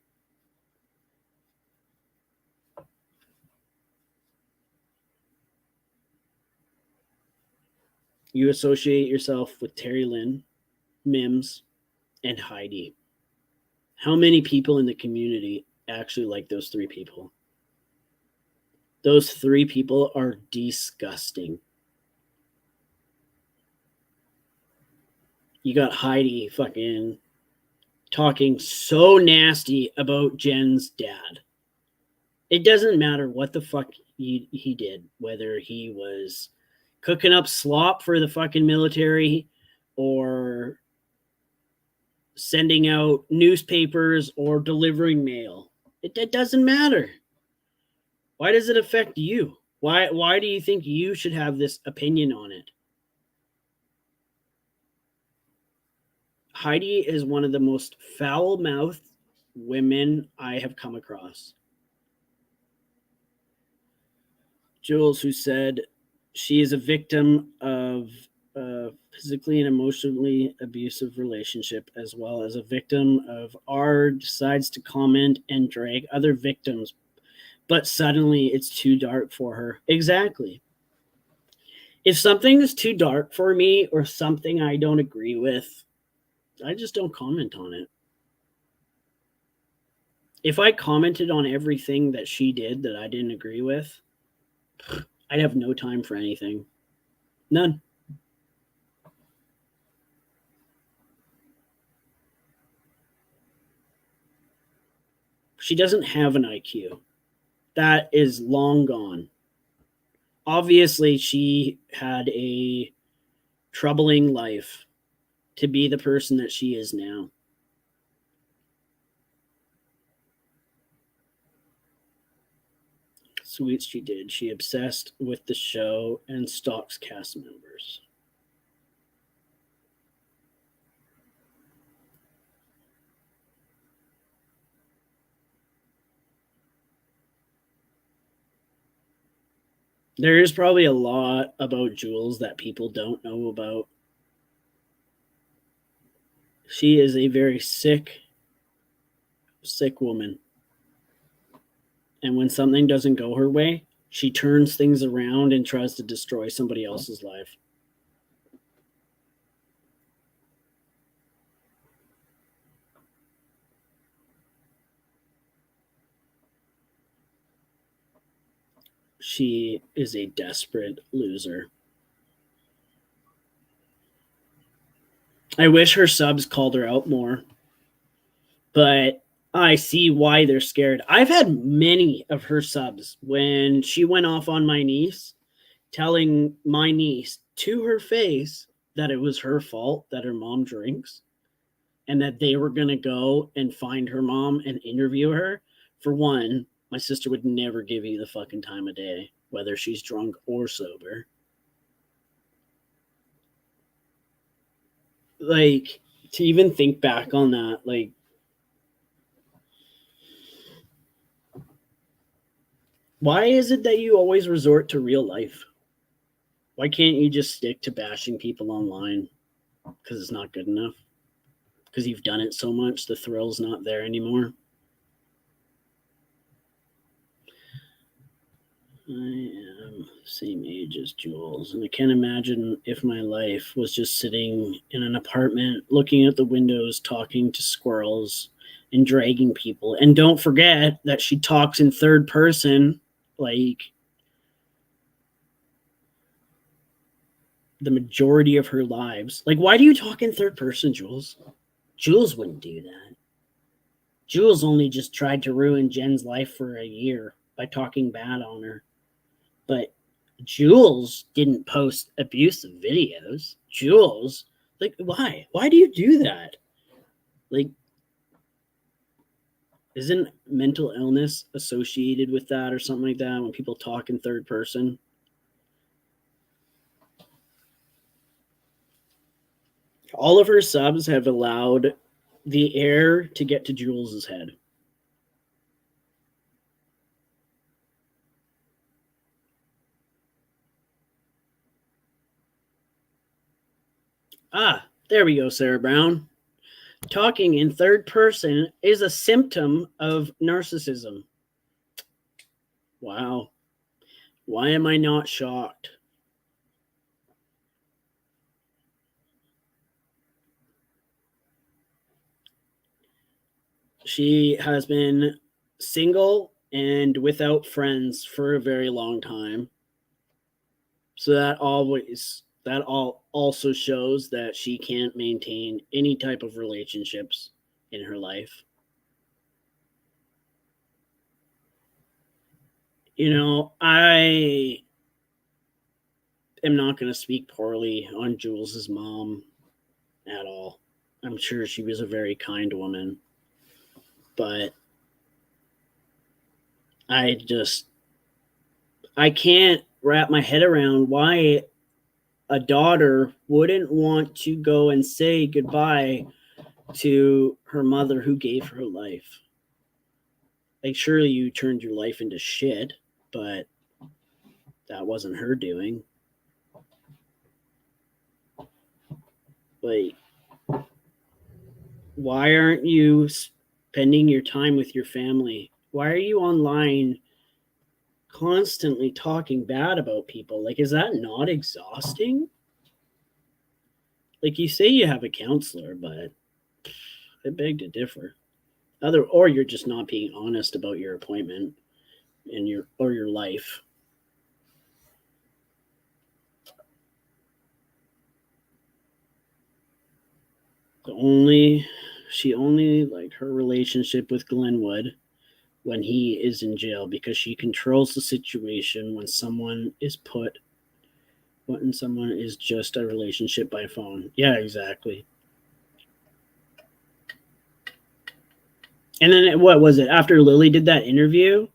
You associate yourself with Terry Lynn, Mims, and Heidi. How many people in the community actually like those three people? Those three people are disgusting. You got Heidi fucking talking so nasty about Jen's dad. It doesn't matter what the fuck he did, whether he was cooking up slop for the fucking military or sending out newspapers or delivering mail. It doesn't matter. Why does it affect you? Why do you think you should have this opinion on it? Heidi is one of the most foul-mouthed women I have come across. Jules, who said she is a victim of a physically and emotionally abusive relationship, as well as a victim of R decides to comment and drag other victims, but suddenly it's too dark for her. Exactly. If something is too dark for me or something I don't agree with, I just don't comment on it. If I commented on everything that she did that I didn't agree with, I'd have no time for anything. None. She doesn't have an IQ. That is long gone. Obviously, she had a troubling life to be the person that she is now. Sweet, she did. She obsessed with the show and stalks cast members. There is probably a lot about Jules that people don't know about. She is a very sick woman. And when something doesn't go her way, she turns things around and tries to destroy somebody else's life. She is a desperate loser. I wish her subs called her out more, but I see why they're scared. I've had many of her subs when she went off on my niece, telling my niece to her face that it was her fault that her mom drinks and that they were going to go and find her mom and interview her. For one, my sister would never give you the fucking time of day, whether she's drunk or sober. Like, to even think back on that, like, why is it that you always resort to real life? Why can't you just stick to bashing people online? Because it's not good enough? Because you've done it so much, the thrill's not there anymore? I am same age as Jules, and I can't imagine if my life was just sitting in an apartment, looking at the windows, talking to squirrels, and dragging people. And don't forget that she talks in third person, like the majority of her lives. Like, why do you talk in third person, Jules? Jules wouldn't do that. Jules only just tried to ruin Jen's life for a year by talking bad on her. But Jules didn't post abusive videos. Jules, like, why? Why do you do that? Like, isn't mental illness associated with that or something like that when people talk in third person? All of her subs have allowed the air to get to Jules's head. Ah, there we go, Sarah Brown. Talking in third person is a symptom of narcissism. Wow. Why am I not shocked? She has been single and without friends for a very long time. So that also shows that she can't maintain any type of relationships in her life. You know, I am not going to speak poorly on Jules's mom at all. I'm sure she was a very kind woman, but I can't wrap my head around why a daughter wouldn't want to go and say goodbye to her mother who gave her life. Like, surely you turned your life into shit, but that wasn't her doing. Like, why aren't you spending your time with your family? Why are you online constantly talking bad about people. Like, is that not exhausting? Like, you say you have a counselor, but I beg to differ. Or you're just not being honest about your appointment and your life. She only like her relationship with Glenwood when he is in jail, because she controls the situation when someone is just a relationship by phone. Yeah, exactly. And then what was it? After Lily did that interview,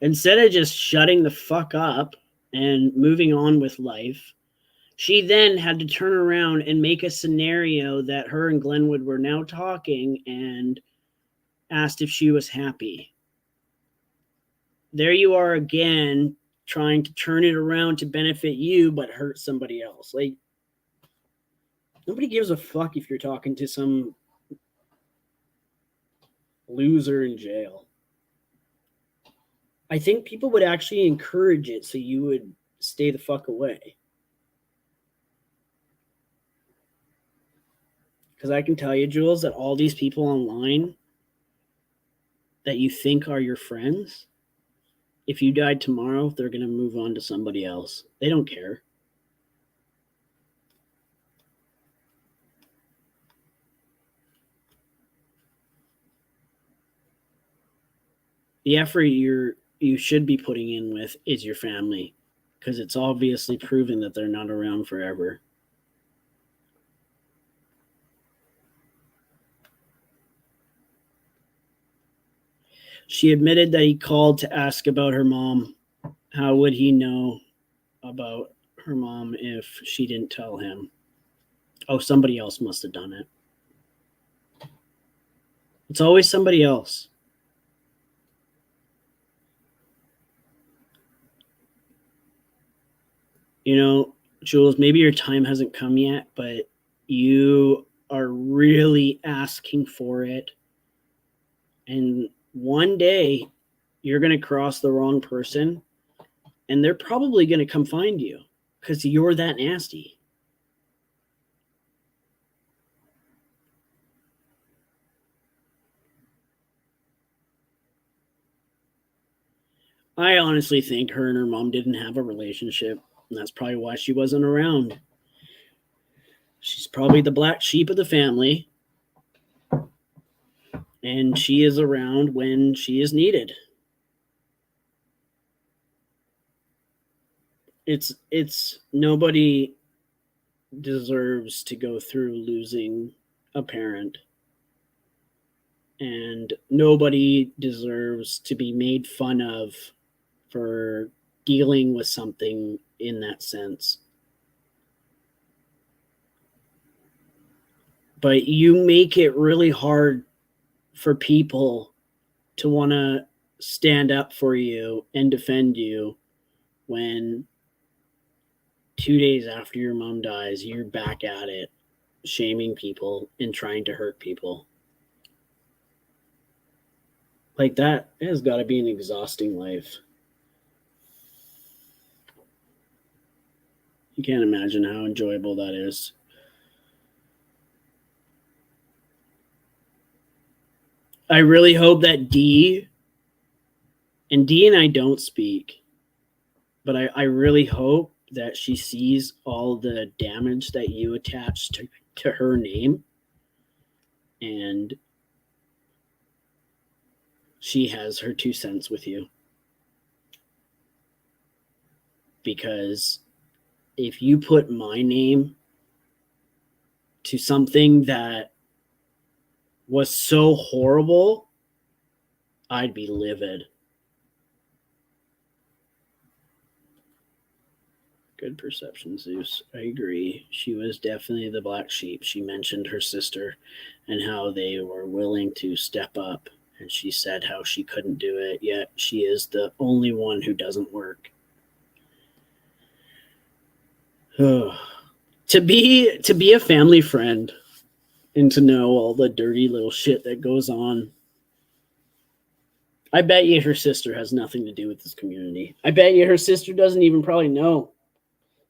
instead of just shutting the fuck up and moving on with life, she then had to turn around and make a scenario that her and Glenwood were now talking and asked if she was happy. There you are again, trying to turn it around to benefit you but hurt somebody else. Like, nobody gives a fuck if you're talking to some loser in jail. I think people would actually encourage it so you would stay the fuck away. Because I can tell you, Jules, that all these people online that you think are your friends, if you died tomorrow, they're going to move on to somebody else. They don't care. The effort you should be putting in with is your family, because it's obviously proven that they're not around forever. She admitted that he called to ask about her mom. How would he know about her mom if she didn't tell him? Oh, somebody else must have done it. It's always somebody else. You know, Jules, maybe your time hasn't come yet, but you are really asking for it. And one day you're going to cross the wrong person, and they're probably going to come find you because you're that nasty. I honestly think her and her mom didn't have a relationship, and that's probably why she wasn't around. She's probably the black sheep of the family, and she is around when she is needed. It's nobody deserves to go through losing a parent, and nobody deserves to be made fun of for dealing with something in that sense. But you make it really hard for people to want to stand up for you and defend you when 2 days after your mom dies, you're back at it, shaming people and trying to hurt people. Like, that has got to be an exhausting life. You can't imagine how enjoyable that is. I really hope that Dee and I don't speak, but I really hope that she sees all the damage that you attached to her name, and she has her 2 cents with you. Because if you put my name to something that was so horrible, I'd be livid. Good perception, Zeus. I agree. She was definitely the black sheep. She mentioned her sister and how they were willing to step up. And she said how she couldn't do it, yet she is the only one who doesn't work. To be a family friend and to know all the dirty little shit that goes on I bet you her sister has nothing to do with this community. I bet you her sister doesn't even probably know.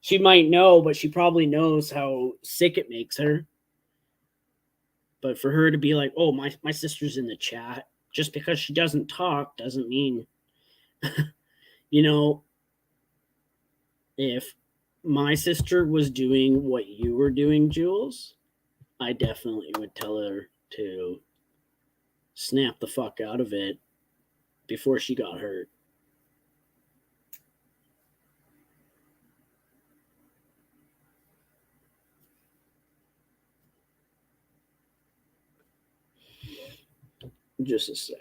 She might know, but she probably knows how sick it makes her. But for her to be like, oh, my sister's in the chat, just because she doesn't talk doesn't mean, you know, if my sister was doing what you were doing, Jules, I definitely would tell her to snap the fuck out of it before she got hurt. Just a sec.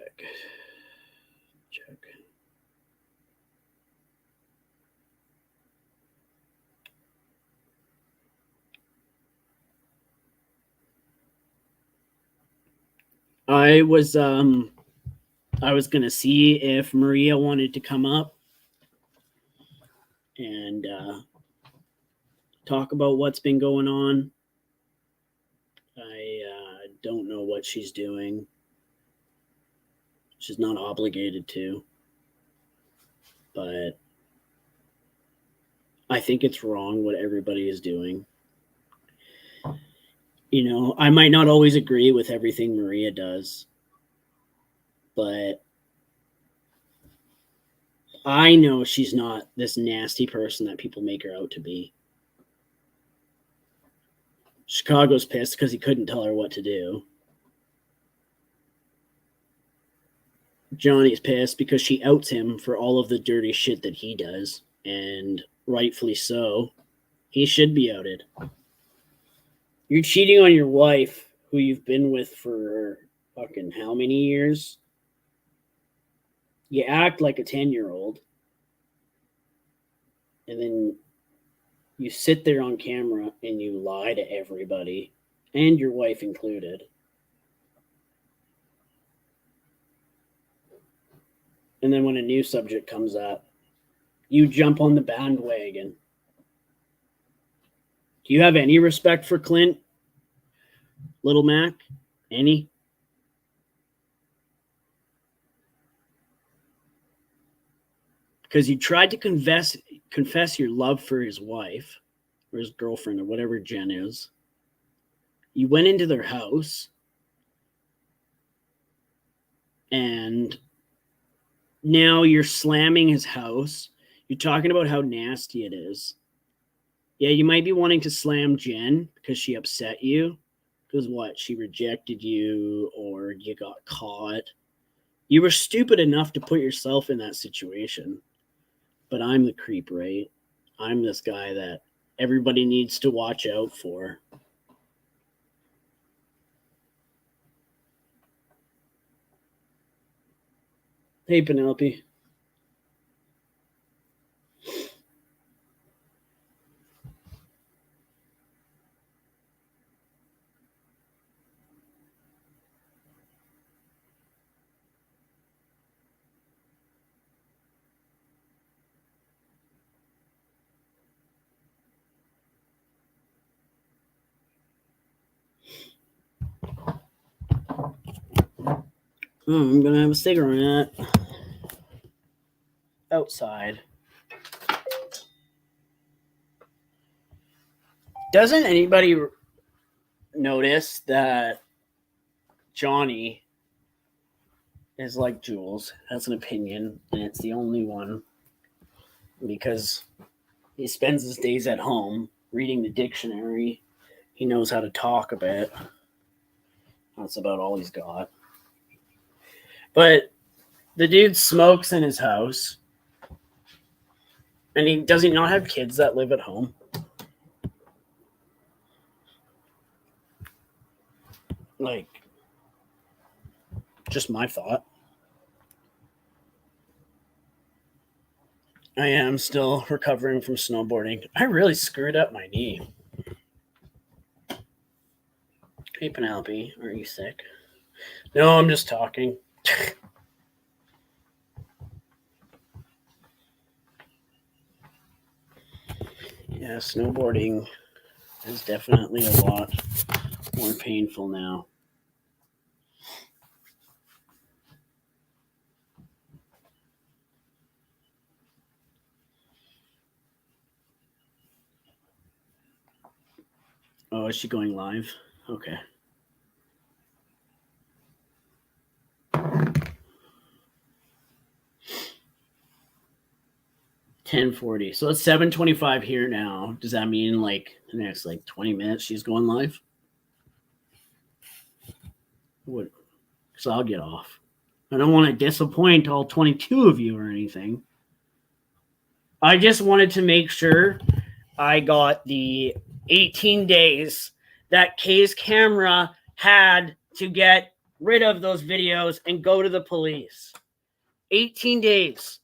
Check. I was gonna see if Maria wanted to come up and talk about what's been going on. I don't know what she's doing. She's not obligated to, but I think it's wrong what everybody is doing. You know, I might not always agree with everything Maria does, but I know she's not this nasty person that people make her out to be. Chicago's pissed because he couldn't tell her what to do. Johnny's pissed because she outs him for all of the dirty shit that he does, and rightfully so. He should be outed. You're cheating on your wife, who you've been with for fucking how many years? You act like a 10-year-old, and then you sit there on camera and you lie to everybody, and your wife included. And then when a new subject comes up, you jump on the bandwagon. Do you have any respect for Clint, Little Mac? Any? Because you tried to confess your love for his wife, or his girlfriend, or whatever Jen is. You went into their house, and now you're slamming his house. You're talking about how nasty it is. Yeah, you might be wanting to slam Jen because she upset you. Because what? She rejected you, or you got caught. You were stupid enough to put yourself in that situation. But I'm the creep, right? I'm this guy that everybody needs to watch out for. Hey, Penelope. I'm going to have a cigarette outside. Doesn't anybody notice that Johnny is like Jules, has an opinion, and it's the only one because he spends his days at home reading the dictionary. He knows how to talk a bit. That's about all he's got. But the dude smokes in his house. And does he not have kids that live at home? Like, just my thought. I am still recovering from snowboarding. I really screwed up my knee. Hey, Penelope, are you sick? No, I'm just talking. Yeah, snowboarding is definitely a lot more painful now. Oh, is she going live? Okay. $10:40. So it's 7:25 here now. Does that mean like the next like 20 minutes she's going live? What? So I'll get off. I don't want to disappoint all 22 of you or anything. I just wanted to make sure I got the 18 days that Kay's camera had to get rid of those videos and go to the police. 18 days.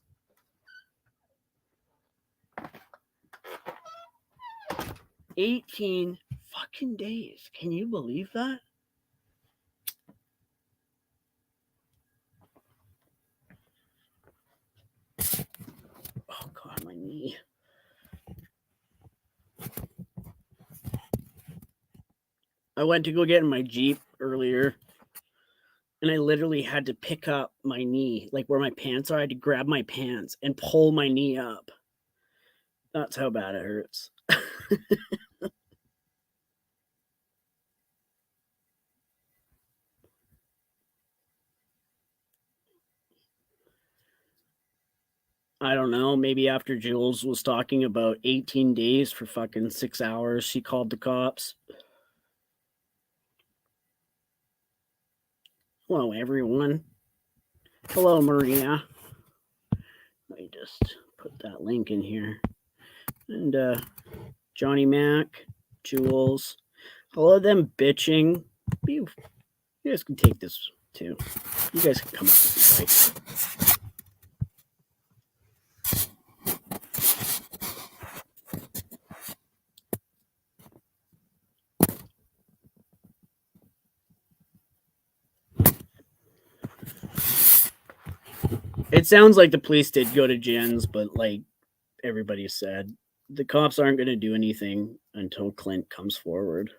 18 fucking days. Can you believe that? Oh God, my knee. I went to go get in my Jeep earlier, and I literally had to pick up my knee, like where my pants are. I had to grab my pants and pull my knee up. That's how bad it hurts. I don't know. Maybe after Jules was talking about 18 days for fucking 6 hours, she called the cops. Hello, everyone. Hello, Maria. Let me just put that link in here. And Johnny Mac, Jules. All of them bitching. You guys can take this too. You guys can come up with this. It sounds like the police did go to Jen's, but like everybody said, the cops aren't going to do anything until Clint comes forward.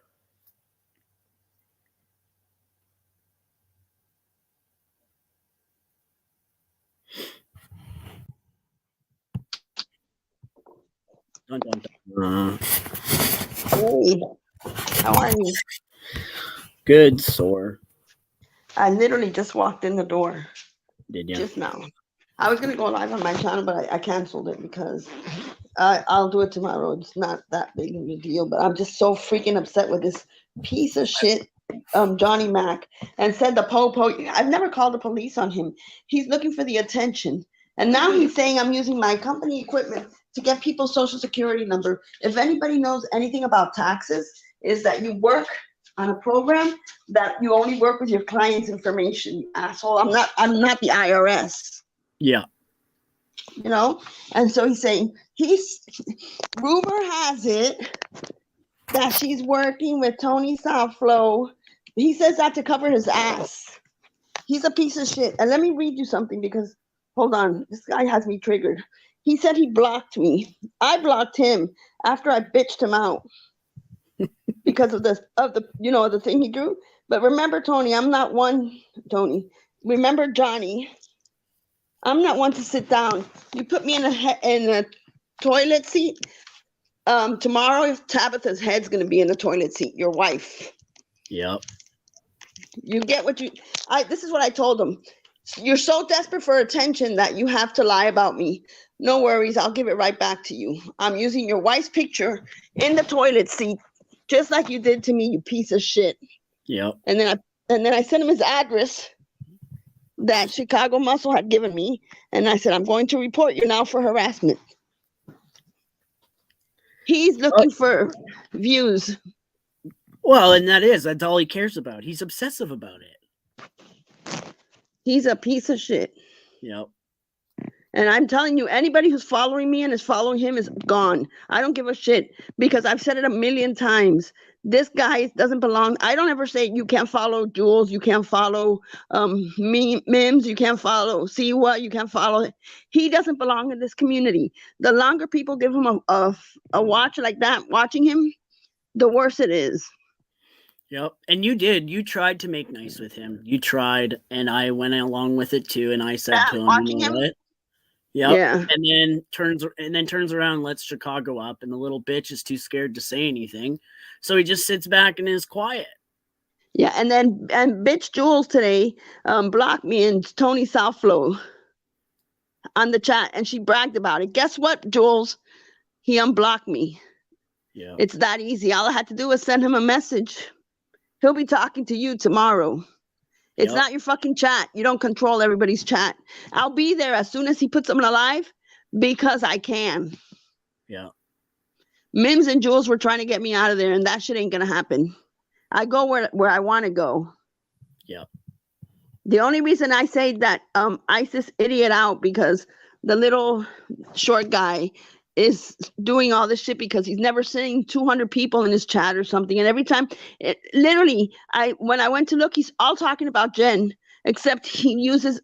Dun, dun, dun. Hey, how are you? Good, sore. I literally just walked in the door. Did you? Just now. I was going to go live on my channel, but I canceled it because I'll do it tomorrow. It's not that big of a deal, but I'm just so freaking upset with this piece of shit, Johnny Mac, and said the po-po. I've never called the police on him. He's looking for the attention. And now he's saying I'm using my company equipment to get people's social security number. If anybody knows anything about taxes, is that you work on a program that you only work with your client's information, you asshole. I'm not the IRS. Yeah. You know? And so he's saying rumor has it that she's working with Tony Southflow. He says that to cover his ass. He's a piece of shit. And let me read you something because hold on, this guy has me triggered. He said he blocked me. I blocked him after I bitched him out because of the thing he drew. But remember, Tony, I'm not one. Tony, remember Johnny. I'm not one to sit down. You put me in a toilet seat. Tomorrow, Tabitha's head's gonna be in the toilet seat. Your wife. Yep. You get what you. This is what I told him. You're so desperate for attention that you have to lie about me. No worries, I'll give it right back to you. I'm using your wife's picture in the toilet seat, just like you did to me, you piece of shit. Yep. And then I sent him his address that Chicago Muscle had given me, and I said, I'm going to report you now for harassment. He's looking for views. Well, and that's all he cares about. He's obsessive about it. He's a piece of shit. Yep. And I'm telling you, anybody who's following me and is following him is gone. I don't give a shit because I've said it a million times. This guy doesn't belong. I don't ever say you can't follow Jules, you can't follow Mims, you can't follow Siwa, you can't follow. He doesn't belong in this community. The longer people give him a watch like that, watching him, the worse it is. Yep. And you tried to make nice with him. You tried, and I went along with it too. And I said to him, watching you know him, what? Yep. Yeah. And then turns around and lets Chicago up, and the little bitch is too scared to say anything. So he just sits back and is quiet. Yeah, and bitch Jules today blocked me and Tony Southflow on the chat, and she bragged about it. Guess what, Jules? He unblocked me. Yeah. It's that easy. All I had to do was send him a message. He'll be talking to you tomorrow. It's not your fucking chat. You don't control everybody's chat. I'll be there as soon as he puts them alive because I can. Yeah. Mims and Jules were trying to get me out of there, and that shit ain't gonna happen. I go where I want to go. Yeah. The only reason I say that ISIS idiot out because the little short guy is doing all this shit because he's never seen 200 people in his chat or something. And every time, literally, when I went to look, he's all talking about Jen, except he uses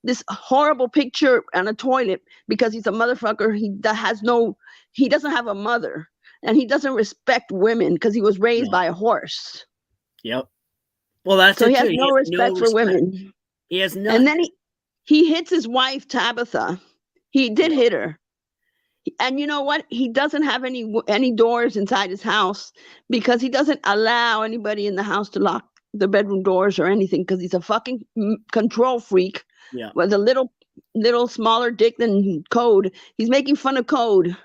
this horrible picture on a toilet because he's a motherfucker. He doesn't have a mother, and he doesn't respect women because he was raised by a horse. Yep. Well, that's so it he has too. no respect for women. He has none. And then he hits his wife Tabitha. He did hit her. And you know what? He doesn't have any doors inside his house because he doesn't allow anybody in the house to lock the bedroom doors or anything because he's a fucking control freak. Yeah. With a little smaller dick than Code. He's making fun of Code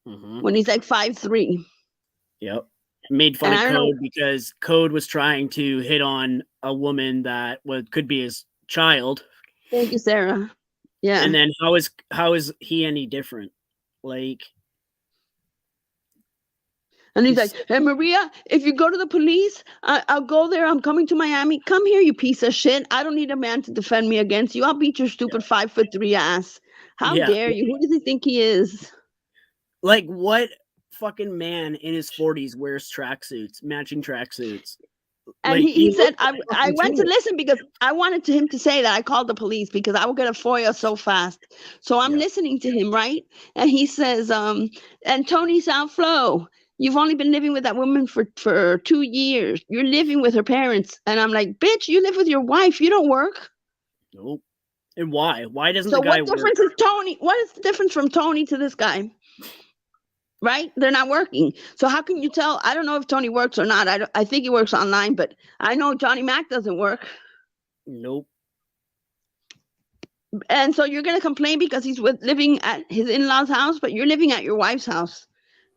when he's like 5'3". Yep. Made fun of Code because Code was trying to hit on a woman that could be his child. Thank you, Sarah. Yeah. And then how is he any different? Like, and he's like, hey, Maria, if you go to the police, I'll go there. I'm coming to Miami. Come here, you piece of shit. I don't need a man to defend me against you. I'll beat your stupid 5'3" ass. How dare you? Who does he think he is? Like, what fucking man in his 40s wears tracksuits, matching tracksuits? And like, he said, I went to listen because I wanted him to say that I called the police because I will get a FOIA so fast. So I'm listening to him, right? And he says, and Tony Southflow, you've only been living with that woman for 2 years. You're living with her parents. And I'm like, bitch, you live with your wife. You don't work. Nope. And why? Why doesn't the guy work? So what difference is Tony? What is the difference from Tony to this guy? Right? They're not working. So how can you tell? I don't know if Tony works or not. I think he works online, but I know Johnny Mac doesn't work. Nope. And so you're going to complain because he's living at his in-laws' house, but you're living at your wife's house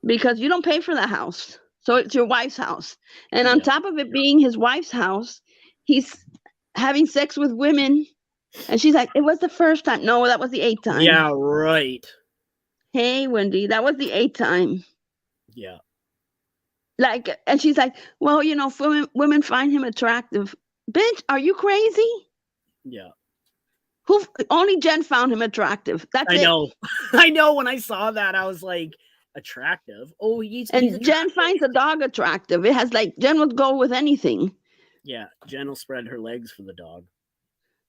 because you don't pay for that house. So it's your wife's house. And on top of it being his wife's house, he's having sex with women. And she's like, it was the first time. No, that was the 8th time. Yeah, right. Hey, Wendy, that was the 8th time. Yeah. Like, and she's like, well, you know, women find him attractive. Bitch, are you crazy? Yeah. Only Jen found him attractive. That's it. I know. I know. When I saw that, I was like, attractive. Oh, he's Jen finds a dog attractive. It has like, Jen would go with anything. Yeah, Jen will spread her legs for the dog.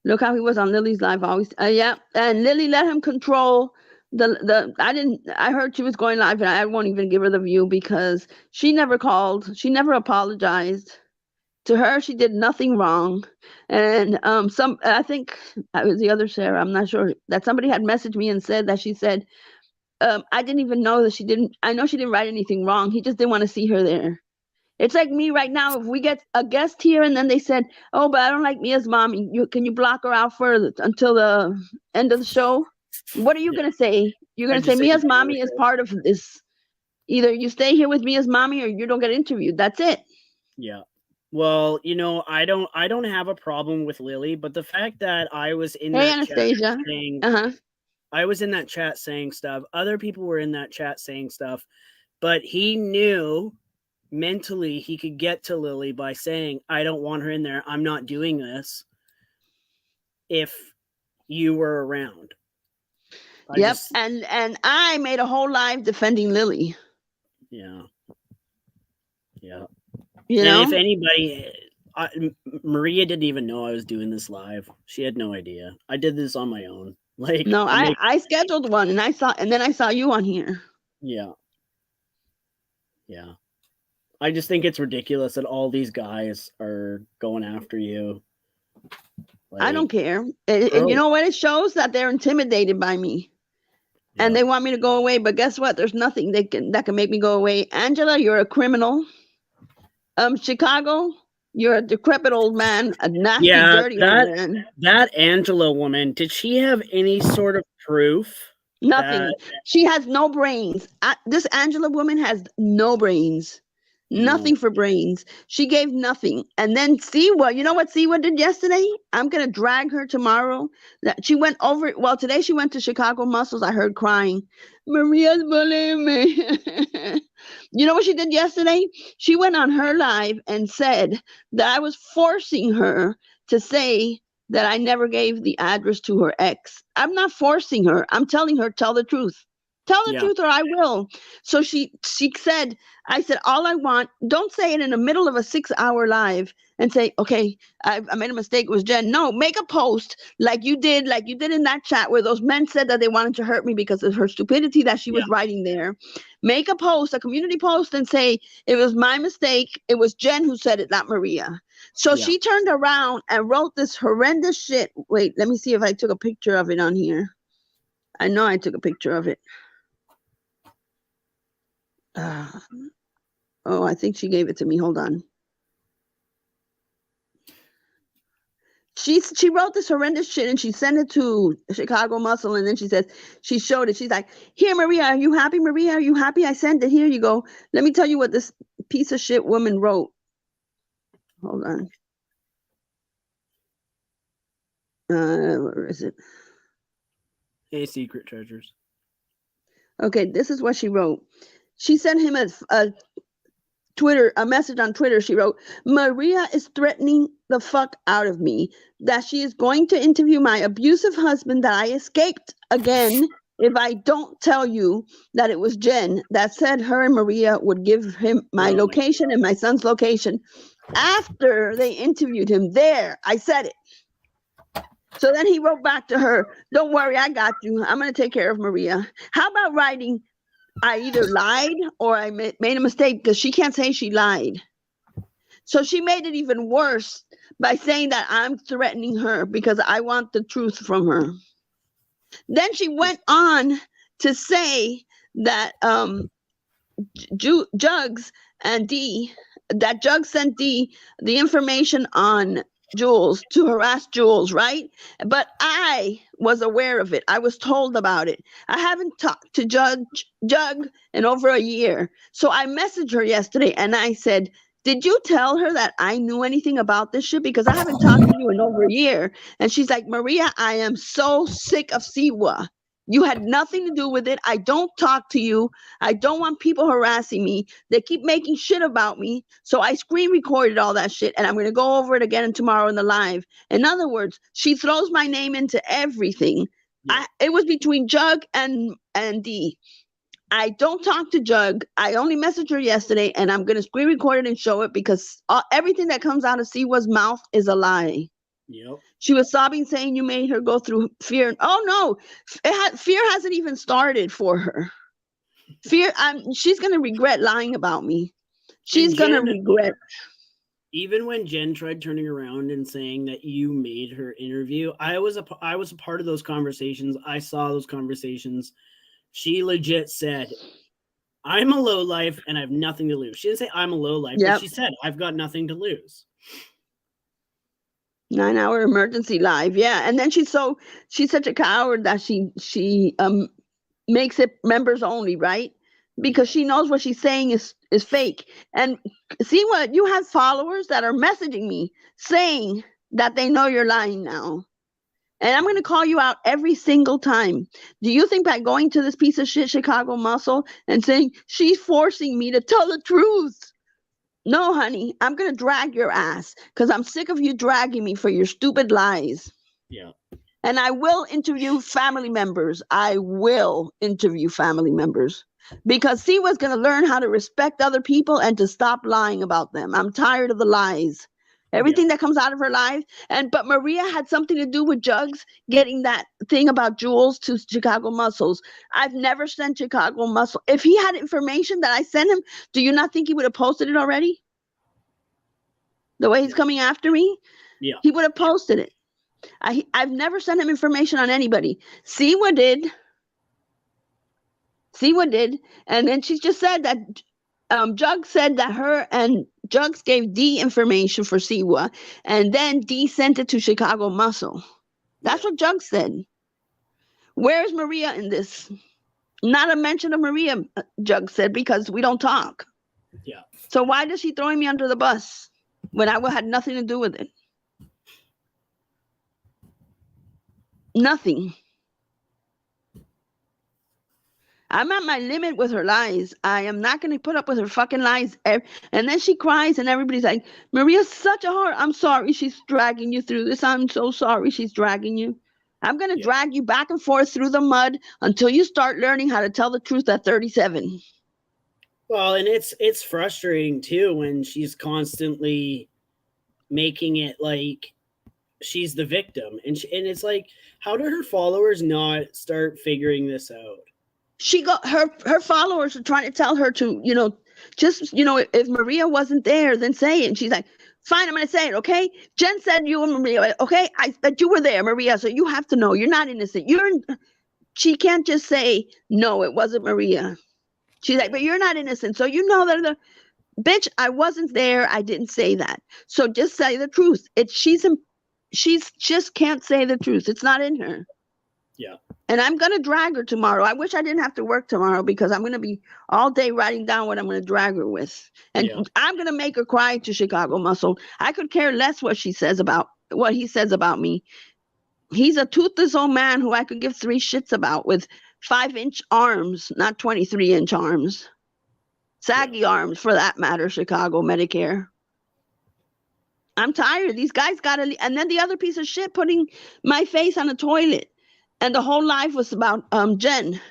Look how he was on Lily's live always. Yeah, and Lily let him control I heard she was going live and I won't even give her the view because she never called. She never apologized. To her, she did nothing wrong. And I think it was the other Sarah, I'm not sure, that somebody had messaged me and said that she said, I didn't even know that I know she didn't write anything wrong. He just didn't want to see her there. It's like me right now. If we get a guest here and then they said, oh, but I don't like Mia's mom. Can you block her out until the end of the show? What are you going to say? You're going to say Mia's mommy is part of this. Either you stay here with Mia's mommy or you don't get interviewed. That's it. Yeah. Well, you know, I don't have a problem with Lily, but the fact that I was in that Anastasia. chat saying, I was in that chat saying stuff. Other people were in that chat saying stuff, but he knew mentally he could get to Lily by saying, I don't want her in there. I'm not doing this. If you were around. And I made a whole live defending Lily. Yeah. Yeah. You know? If anybody, Maria didn't even know I was doing this live. She had no idea. I did this on my own. Like, no, I scheduled one and then I saw you on here. Yeah. Yeah. I just think it's ridiculous that all these guys are going after you. I don't Like, care. You bro, know what? It shows that they're intimidated by me. And yeah, they want me to go away, but guess what? There's nothing that can make me go away. Angela, you're a criminal. Chicago, you're a decrepit old man, a nasty, yeah. dirty old That man. that Angela woman, did she have any sort of proof that? Nothing. She has no brains. This Angela woman has no brains. No, Nothing for brains. She gave nothing. And then Siwa, you know what Siwa did yesterday? I'm gonna drag her tomorrow. That she went over. Well, today she went to Chicago Muscles. I heard crying. Maria's bullying me. You know what she did yesterday? She went on her live and said that I was forcing her to say that I never gave the address to her ex. I'm not forcing her. I'm telling her, tell the truth. Tell the yeah, truth or I will. So she said, I said, all I want, don't say it in the middle of a 6-hour live and say, okay, I made a mistake. It was Jen. No, make a post like you did in that chat where those men said that they wanted to hurt me because of her stupidity that she yeah, was writing there. Make a post, a community post, and say, it was my mistake. It was Jen who said it, not Maria. So yeah. she turned around and wrote this horrendous shit. Wait, let me see if I took a picture of it on here. I know I took a picture of it. Oh, I think she gave it to me. Hold on. She wrote this horrendous shit and she sent it to Chicago Muscle, and then she says she showed it. She's like, "Here, Maria, are you happy? Maria, are you happy? I sent it. Here you go. Let me tell you what this piece of shit woman wrote. Hold on. Where is it? Hey, secret treasures. Okay, this is what she wrote. She sent him a message on Twitter. She wrote, Maria is threatening the fuck out of me that she is going to interview my abusive husband that I escaped again if I don't tell you that it was Jen that said her and Maria would give him my location and my son's location after they interviewed him. There, I said it. So then he wrote back to her, don't worry, I got you. I'm going to take care of Maria. How about writing, I either lied or I made a mistake, because she can't say she lied. So she made it even worse by saying that I'm threatening her because I want the truth from her. Then she went on to say that Jugs and D, that Jugs sent D the information on Jules to harass Jules, right? But I was aware of it. I was told about it. I haven't talked to Jug in over a year. So I messaged her yesterday and I said, did you tell her that I knew anything about this shit? Because I haven't talked to you in over a year. And she's like, Maria, I am so sick of Siwa. You had nothing to do with it. I don't talk to you. I don't want people harassing me. They keep making shit about me. So I screen recorded all that shit and I'm going to go over it again tomorrow in the live. In other words, she throws my name into everything. Yeah. It was between Jug and D. I don't talk to Jug. I only messaged her yesterday and I'm going to screen record it and show it because everything that comes out of Siwa's mouth is a lie. Yep. She was sobbing, saying you made her go through fear. Oh no, fear hasn't even started for her. Fear, she's gonna regret lying about me. She's gonna regret. Even when Jen tried turning around and saying that you made her interview, I was a part of those conversations. I saw those conversations. She legit said, "I'm a lowlife and I have nothing to lose." She didn't say I'm a lowlife, but she said, "I've got nothing to lose." 9-hour emergency live, yeah. And then she's such a coward that she makes it members only, right? Because she knows what she's saying is fake. And see what you have followers that are messaging me saying that they know you're lying now. And I'm going to call you out every single time. Do you think by going to this piece of shit Chicago Muscle and saying she's forcing me to tell the truth? No, honey, I'm going to drag your ass because I'm sick of you dragging me for your stupid lies. Yeah. And I will interview family members. I will interview family members because Siwa's going to learn how to respect other people and to stop lying about them. I'm tired of the lies. Everything that comes out of her life. But Maria had something to do with Jugs getting that thing about Jules to Chicago Muscles. I've never sent Chicago Muscle. If he had information that I sent him, do you not think he would have posted it already? The way he's coming after me? Yeah. He would have posted it. I've never sent him information on anybody. Siwa did. And then she just said that Jugs said that her and Jugs gave D information for Siwa, and then D sent it to Chicago Muscle. That's what Jugs said. Where is Maria in this? Not a mention of Maria, Jugs said, because we don't talk. Yeah. So why does she throwing me under the bus when I had nothing to do with it? Nothing. I'm at my limit with her lies. I am not going to put up with her fucking lies. And then she cries and everybody's like, Maria's such a whore. I'm sorry she's dragging you through this. I'm so sorry she's dragging you. I'm going to drag you back and forth through the mud until you start learning how to tell the truth at 37. Well, and it's frustrating too when she's constantly making it like she's the victim. And it's like, how do her followers not start figuring this out? She got her followers are trying to tell her to, if Maria wasn't there, then say it. And she's like, fine, I'm going to say it, okay? Jen said you and Maria, okay? That you were there, Maria, so you have to know. You're not innocent. She can't just say, no, it wasn't Maria. She's like, but you're not innocent, so you know that bitch, I wasn't there. I didn't say that. So just say the truth. She's just can't say the truth. It's not in her. Yeah. And I'm going to drag her tomorrow. I wish I didn't have to work tomorrow because I'm going to be all day writing down what I'm going to drag her with. And I'm going to make her cry to Chicago Muscle. I could care less what he says about me. He's a toothless old man who I could give 3 shits about with 5-inch arms, not 23-inch arms. Saggy arms, for that matter, Chicago Medicare. I'm tired. These guys got to... And then the other piece of shit putting my face on a toilet. And the whole life was about Jen.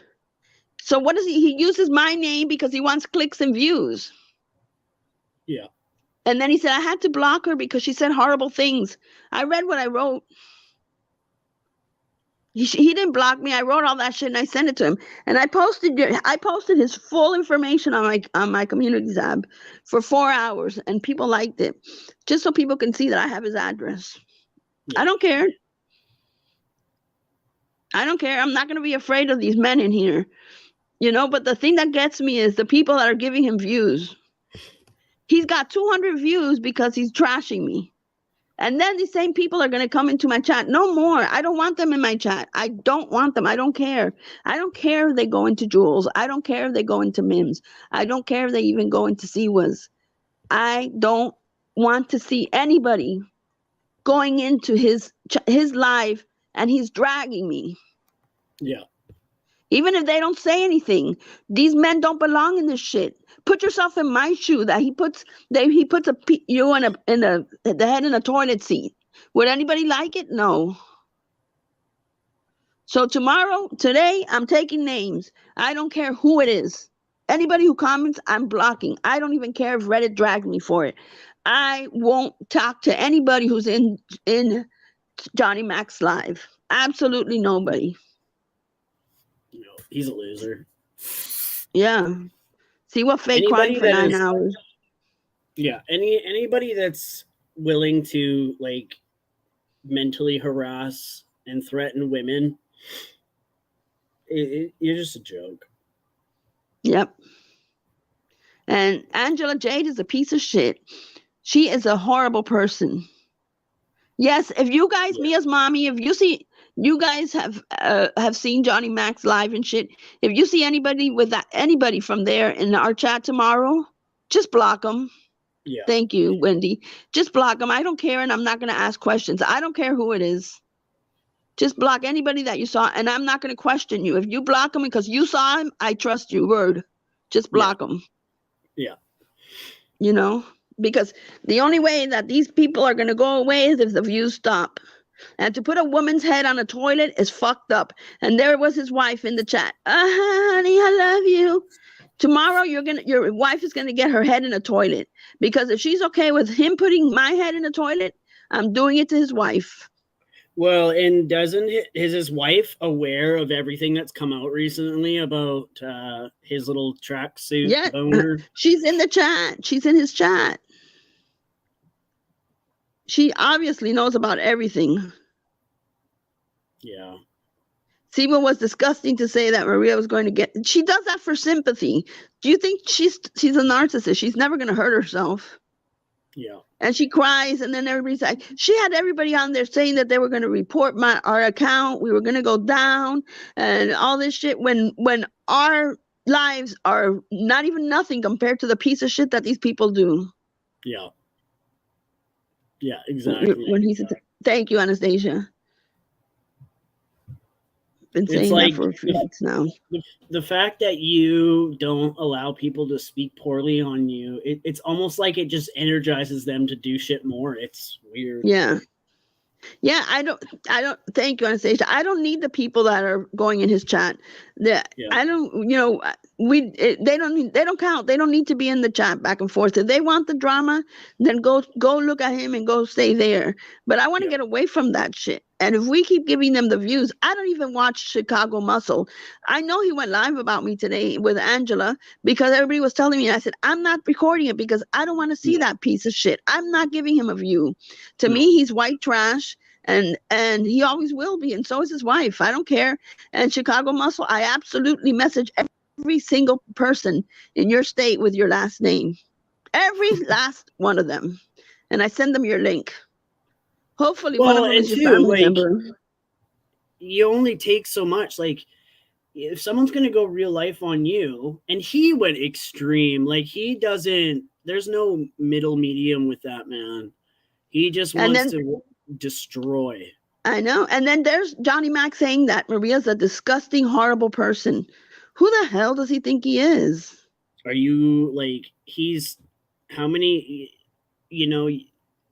So what does he uses my name because he wants clicks and views. Yeah. And then he said, I had to block her because she said horrible things. I read what I wrote. He didn't block me. I wrote all that shit and I sent it to him. And I posted his full information on my community tab for 4 hours, and people liked it. Just so people can see that I have his address. Yeah. I don't care. I'm not going to be afraid of these men in here, but the thing that gets me is the people that are giving him views. He's got 200 views because he's trashing me. And then the same people are going to come into my chat. No more. I don't want them in my chat. I don't want them. I don't care. I don't care if they go into Jules. I don't care if they go into Mims. I don't care if they even go into Siwas. I don't want to see anybody going into his live and he's dragging me. Yeah. Even if they don't say anything, these men don't belong in this shit. Put yourself in my shoe that he puts you in the head in a toilet seat. Would anybody like it? No. So today, I'm taking names. I don't care who it is. Anybody who comments, I'm blocking. I don't even care if Reddit dragged me for it. I won't talk to anybody who's in Johnny Mac's live. Absolutely nobody. No, he's a loser. Yeah. See what fake crying for 9 hours. Yeah. Anybody that's willing to mentally harass and threaten women, you're just a joke. Yep. And Angela Jade is a piece of shit. She is a horrible person. Yes, if you guys, me as mommy, if you see, you guys have seen Johnny Mac's live and shit. If you see anybody from there in our chat tomorrow, just block them. Yeah. Thank you, Wendy. Just block them. I don't care, and I'm not going to ask questions. I don't care who it is. Just block anybody that you saw, and I'm not going to question you. If you block them because you saw him, I trust you. Word. Just block them. Yeah. Because the only way that these people are going to go away is if the views stop. And to put a woman's head on a toilet is fucked up. And there was his wife in the chat. Honey, I love you. Tomorrow your wife is gonna get her head in a toilet. Because if she's okay with him putting my head in a toilet, I'm doing it to his wife. Well, and is his wife aware of everything that's come out recently about his little tracksuit boner? She's in the chat. She's in his chat. She obviously knows about everything. Yeah. Siwa was disgusting to say that Maria was going to get. She does that for sympathy. Do you think she's a narcissist? She's never going to hurt herself. Yeah. And she cries, and then everybody's like, she had everybody on there saying that they were going to report our account. We were going to go down and all this shit when our lives are not even nothing compared to the piece of shit that these people do. Yeah. Yeah, exactly. When he said, thank you, Anastasia. Been It's saying like that for a few weeks now. The fact that you don't allow people to speak poorly on you, it's almost like it just energizes them to do shit more. It's weird. Yeah. Yeah, I don't thank you, Anastasia. I don't need the people that are going in his chat. I don't, they don't count. They don't need to be in the chat back and forth. If they want the drama, then go look at him and go stay there. But I want to get away from that shit. And if we keep giving them the views, I don't even watch Chicago Muscle. I know he went live about me today with Angela because everybody was telling me, and I said, I'm not recording it because I don't want to see that piece of shit. I'm not giving him a view. To me, he's white trash. And he always will be, and so is his wife. I don't care. And Chicago Muscle, I absolutely message every single person in your state with your last name, every last one of them, and I send them your link. Hopefully, one of them is your family member. You only take so much. Like, if someone's gonna go real life on you, and he went extreme, like he doesn't. There's no middle medium with that man. He just wants to destroy. I know. And then there's Johnny Mac saying that Maria's a disgusting, horrible person. Who the hell does he think he is? Are you like, he's how many,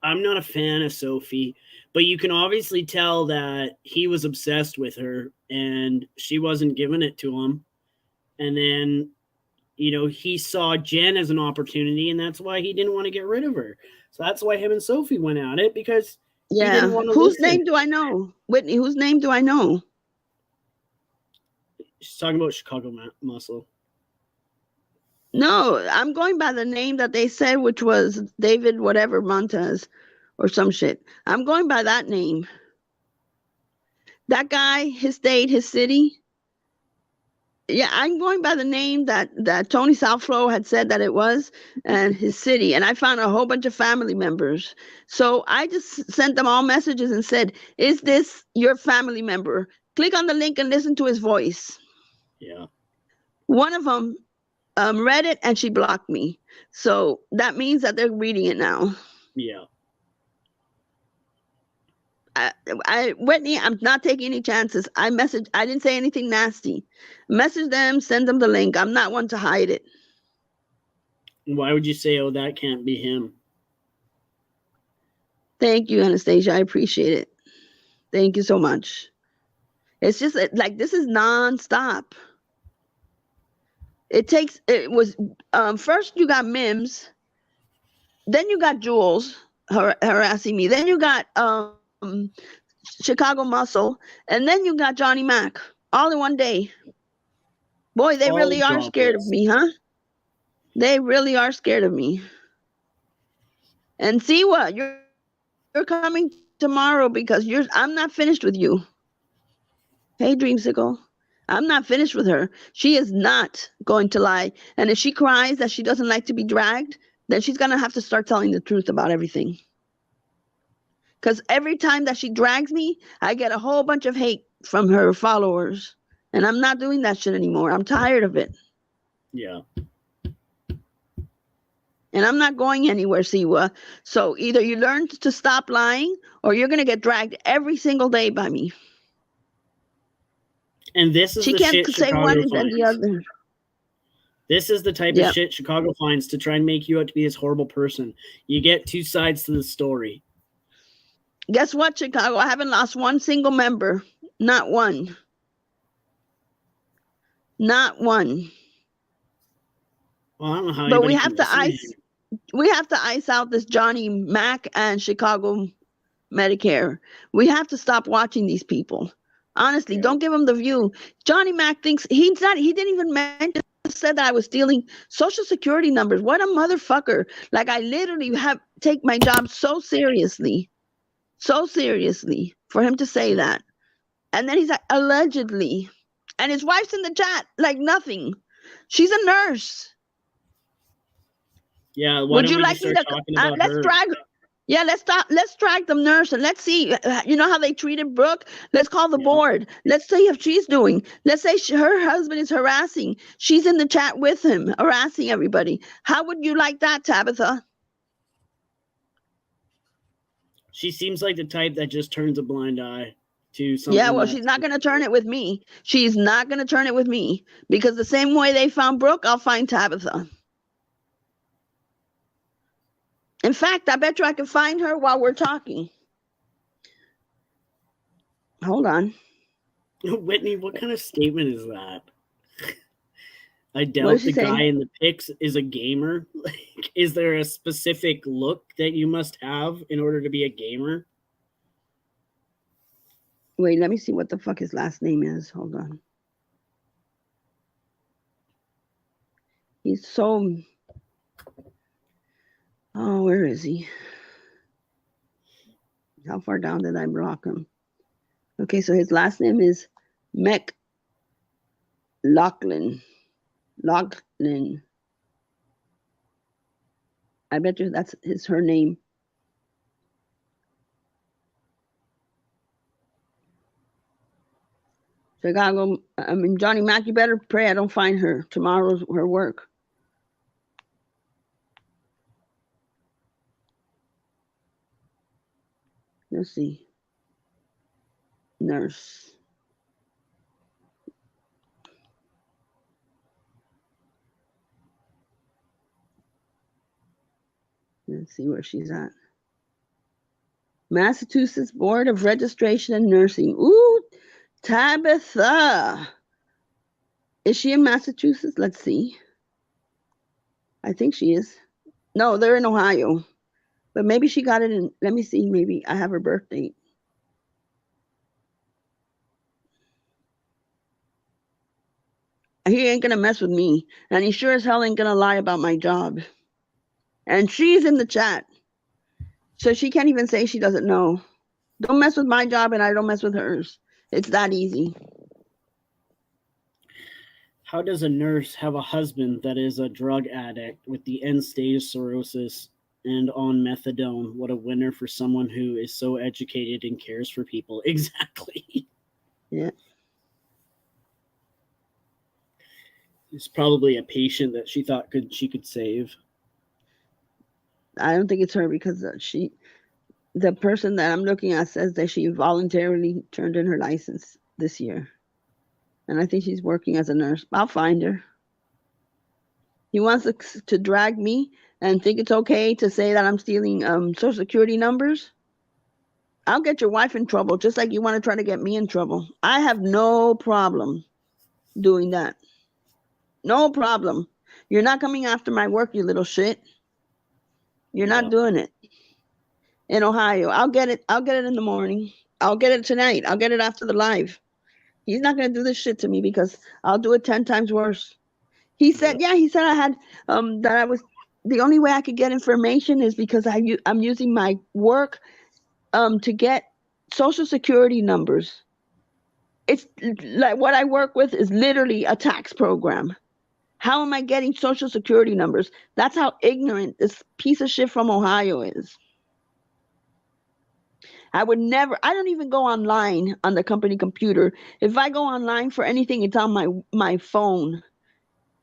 I'm not a fan of Sophie, but you can obviously tell that he was obsessed with her and she wasn't giving it to him. And then, he saw Jen as an opportunity, and that's why he didn't want to get rid of her. So that's why him and Sophie went at it, because whose name do I know? Whitney, whose name do I know? She's talking about Chicago Muscle. No, I'm going by the name that they said, which was David whatever Montez or some shit. I'm going by that name. That guy, his state, his city. Yeah, I'm going by the name that Tony Southflow had said that it was, and his city. And I found a whole bunch of family members. So I just sent them all messages and said, is this your family member? Click on the link and listen to his voice. Yeah. One of them read it and she blocked me. So that means that they're reading it now. Yeah. Whitney, I'm not taking any chances. I didn't say anything nasty. Message them, send them the link. I'm not one to hide it. Why would you say, oh, that can't be him? Thank you, Anastasia. I appreciate it. Thank you so much. It's just like, this is nonstop. It was, first you got Mims, then you got Jules harassing me, then you got Chicago Muscle, and then you got Johnny Mac, all in one day. Boy, they really are scared of me, huh? They really are scared of me. And see what? You're coming tomorrow because I'm not finished with you. Hey, Dreamsicle. I'm not finished with her. She is not going to lie. And if she cries that she doesn't like to be dragged, then she's going to have to start telling the truth about everything. Because every time that she drags me, I get a whole bunch of hate from her followers. And I'm not doing that shit anymore. I'm tired of it. Yeah. And I'm not going anywhere, Siwa. So either you learn to stop lying or you're going to get dragged every single day by me. And this is she the can't shit say Chicago one and finds. then the other. This is the type of shit Chicago finds to try and make you out to be this horrible person. You get two sides to the story. Guess what, Chicago? I haven't lost one single member. Not one. Not one. Well, I don't know how. But we have to ice out this Johnny Mac and Chicago Medicare. We have to stop watching these people. Honestly, don't give him the view. Johnny Mac thinks he didn't even mention, said that I was stealing social security numbers. What a motherfucker. Like, I literally take my job so seriously for him to say that. And then he's like, allegedly. And his wife's in the chat like nothing. She's a nurse. Yeah, why Would don't you we like just me start to talking about let's her? drag yeah, let's drag the nurse and let's see. You know how they treated Brooke? Let's call the Yeah. board. Let's see if she's doing. Let's say her husband is harassing. She's in the chat with him, harassing everybody. How would you like that, Tabitha? She seems like the type that just turns a blind eye to something. Yeah, well, she's not going to turn it with me. She's not going to turn it with me because the same way they found Brooke, I'll find Tabitha. In fact, I bet you I can find her while we're talking. Hold on. Whitney, what kind of statement is that? I doubt the guy in the pics is a gamer. Like, is there a specific look that you must have in order to be a gamer? Wait, let me see what the fuck his last name is. Hold on. He's so... Oh, where is he? How far down did I block him? Okay, so his last name is McLaughlin. Laughlin. I bet you that's her name. So I gotta go. I mean, Johnny Mac, you better pray I don't find her. Tomorrow's her work. Let's see. Nurse. Let's see where she's at. Massachusetts Board of Registration and Nursing. Ooh, Tabitha. Is she in Massachusetts? Let's see. I think she is. No, they're in Ohio. But maybe she got it in, let me see, maybe I have her birth date. He ain't gonna mess with me. And he sure as hell ain't gonna lie about my job. And she's in the chat. So she can't even say she doesn't know. Don't mess with my job and I don't mess with hers. It's that easy. How does a nurse have a husband that is a drug addict with the end stage cirrhosis and on methadone? What a winner for someone who is so educated and cares for people. Exactly. Yeah. It's probably a patient that she thought she could save. I don't think it's her because the person that I'm looking at says that she voluntarily turned in her license this year. And I think she's working as a nurse. I'll find her. He wants to drag me and think it's okay to say that I'm stealing Social Security numbers. I'll get your wife in trouble, just like you want to try to get me in trouble. I have no problem doing that. No problem. You're not coming after my work, you little shit. You're not doing it. In Ohio. I'll get it in the morning. I'll get it tonight. I'll get it after the live. He's not going to do this shit to me because I'll do it 10 times worse. He said, he said I had, that I was, the only way I could get information is because I'm using my work to get Social Security numbers. It's like what I work with is literally a tax program. How am I getting Social Security numbers? That's how ignorant this piece of shit from Ohio is. I don't even go online on the company computer. If I go online for anything, it's on my phone.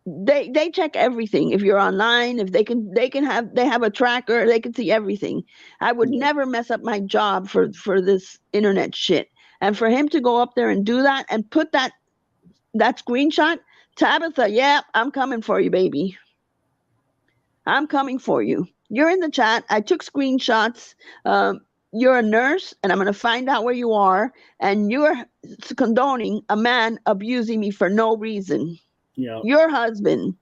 They check everything. If you're online, if they have a tracker, they can see everything. I would never mess up my job for this internet shit. And for him to go up there and do that and put that screenshot, Tabitha, I'm coming for you, baby. I'm coming for you. You're in the chat. I took screenshots. You're a nurse, and I'm going to find out where you are, and you're condoning a man abusing me for no reason. Yeah. Your husband.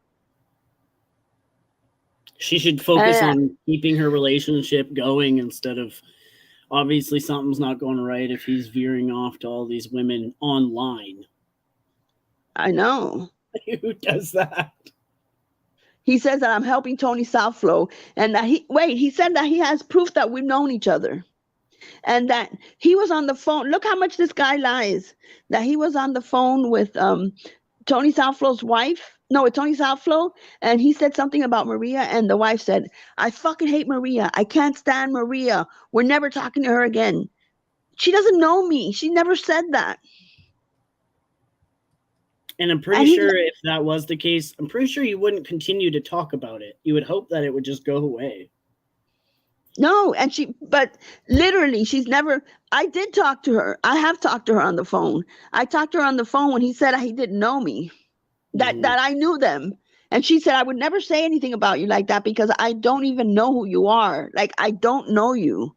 She should focus on keeping her relationship going instead of, obviously something's not going right if he's veering off to all these women online. I know. Who does that? He says that I'm helping Tony Southflow, and that he said that he has proof that we've known each other. and that he was on the phone. Look how much this guy lies. That he was on the phone with Tony Southflow's wife. No, with Tony Southflow, and he said something about Maria, and the wife said, "I fucking hate Maria. I can't stand Maria. We're never talking to her again." She doesn't know me. She never said that. And I'm pretty sure if that was the case, I'm pretty sure you wouldn't continue to talk about it. You would hope that it would just go away. No, but literally, she's never. I did talk to her. I have talked to her on the phone. I talked to her on the phone when he said he didn't know me, that I knew them. And she said, "I would never say anything about you like that because I don't even know who you are. Like, I don't know you."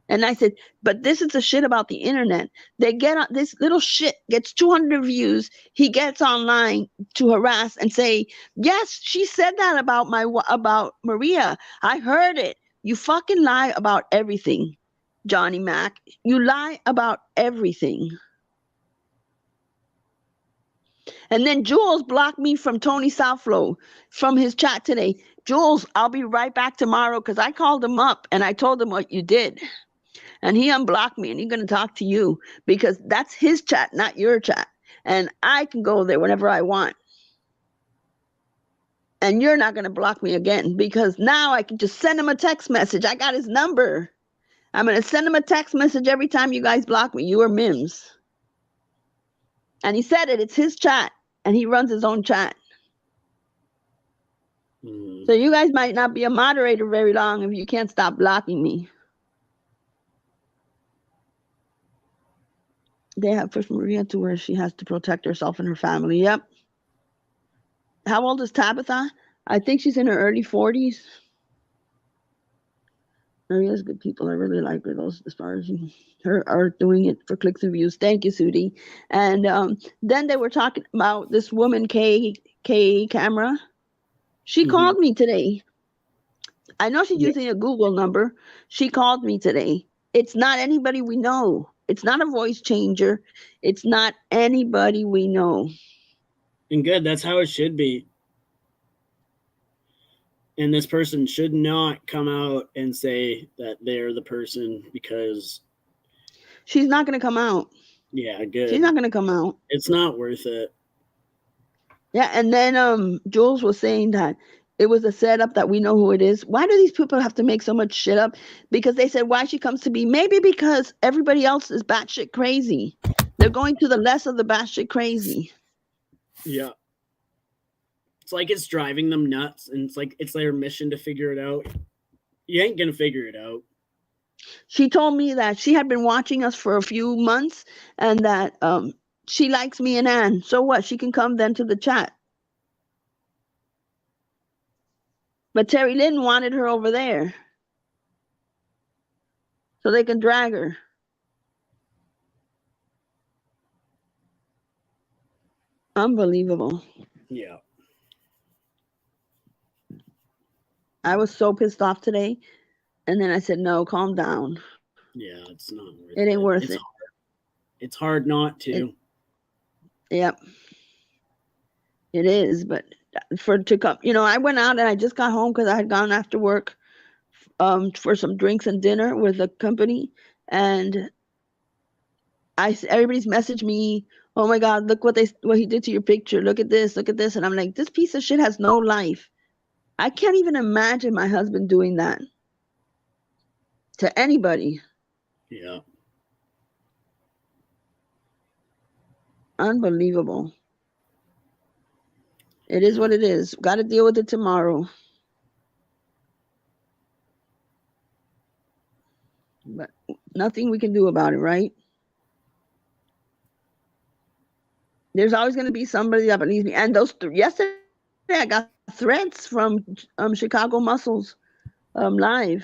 And I said, "But this is the shit about the internet. They get on, this little shit gets 200 views. He gets online to harass and say, 'Yes, she said that about Maria. I heard it.' You fucking lie about everything, Johnny Mac. You lie about everything." And then Jules blocked me from Tony Southflow from his chat today. "Jules, I'll be right back tomorrow," because I called him up and I told him what you did. And he unblocked me, and he's going to talk to you because that's his chat, not your chat. And I can go there whenever I want. And you're not going to block me again because now I can just send him a text message. I got his number. I'm going to send him a text message every time you guys block me. You or Mims. And he said it. It's his chat. And he runs his own chat. So you guys might not be a moderator very long if you can't stop blocking me. They have pushed Maria to where she has to protect herself and her family. Yep. How old is Tabitha? I think she's in her early 40s. Maria's good people. I really like her. Those, as far as her are doing it for clicks and views. Thank you, Sudie. And then they were talking about this woman, Kay Camera. She called me today. I know she's using a Google number. She called me today. It's not anybody we know. It's not a voice changer. It's not anybody we know. And good, that's how it should be. And this person should not come out and say that they're the person because... She's not going to come out. Yeah, good. She's not going to come out. It's not worth it. Yeah, and then Jules was saying that it was a setup that we know who it is. Why do these people have to make so much shit up? Because they said why she comes to be. Maybe because everybody else is batshit crazy. They're going to the less of the batshit crazy. Yeah. It's like it's driving them nuts, and it's like it's their mission to figure it out. You ain't going to figure it out. She told me that she had been watching us for a few months and that she likes me and Ann. So what? She can come then to the chat. But Terry Lynn wanted her over there so they can drag her. Unbelievable. Yeah. I was so pissed off today. And then I said, no, calm down. Yeah, it's not worth it. It ain't worth it. Hard. It's hard not to. Yep. It is, but to come, I went out and I just got home because I had gone after work for some drinks and dinner with a company, and everybody's messaged me, "Oh my God, look what he did to your picture. Look at this, and I'm like, this piece of shit has no life. I can't even imagine my husband doing that to anybody. Yeah. Unbelievable. It is what it is. Got to deal with it tomorrow. But nothing we can do about it, right? There's always going to be somebody that believes me. And yesterday I got threats from Chicago Muscles live.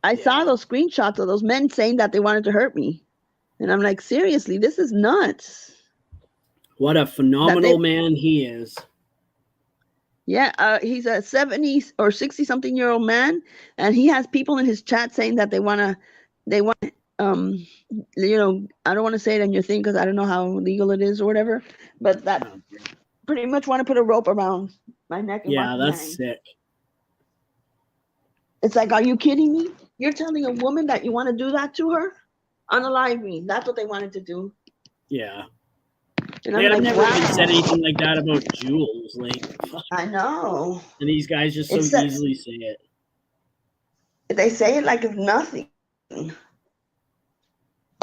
I saw those screenshots of those men saying that they wanted to hurt me. And I'm like, seriously, this is nuts. What a phenomenal man he is. Yeah, he's a 70 or 60 something year old man, and he has people in his chat saying that they want I don't want to say it on your thing because I don't know how legal it is or whatever, but that pretty much want to put a rope around my neck. And yeah, that's sick. It's like, are you kidding me? You're telling a woman that you want to do that to her? Unalive me. That's what they wanted to do. Yeah. And Like, I'm I've like, never even wow. said anything like that about Jules. Like, fuck. I know. And these guys just so It's that easily say it. they say it like it's nothing. And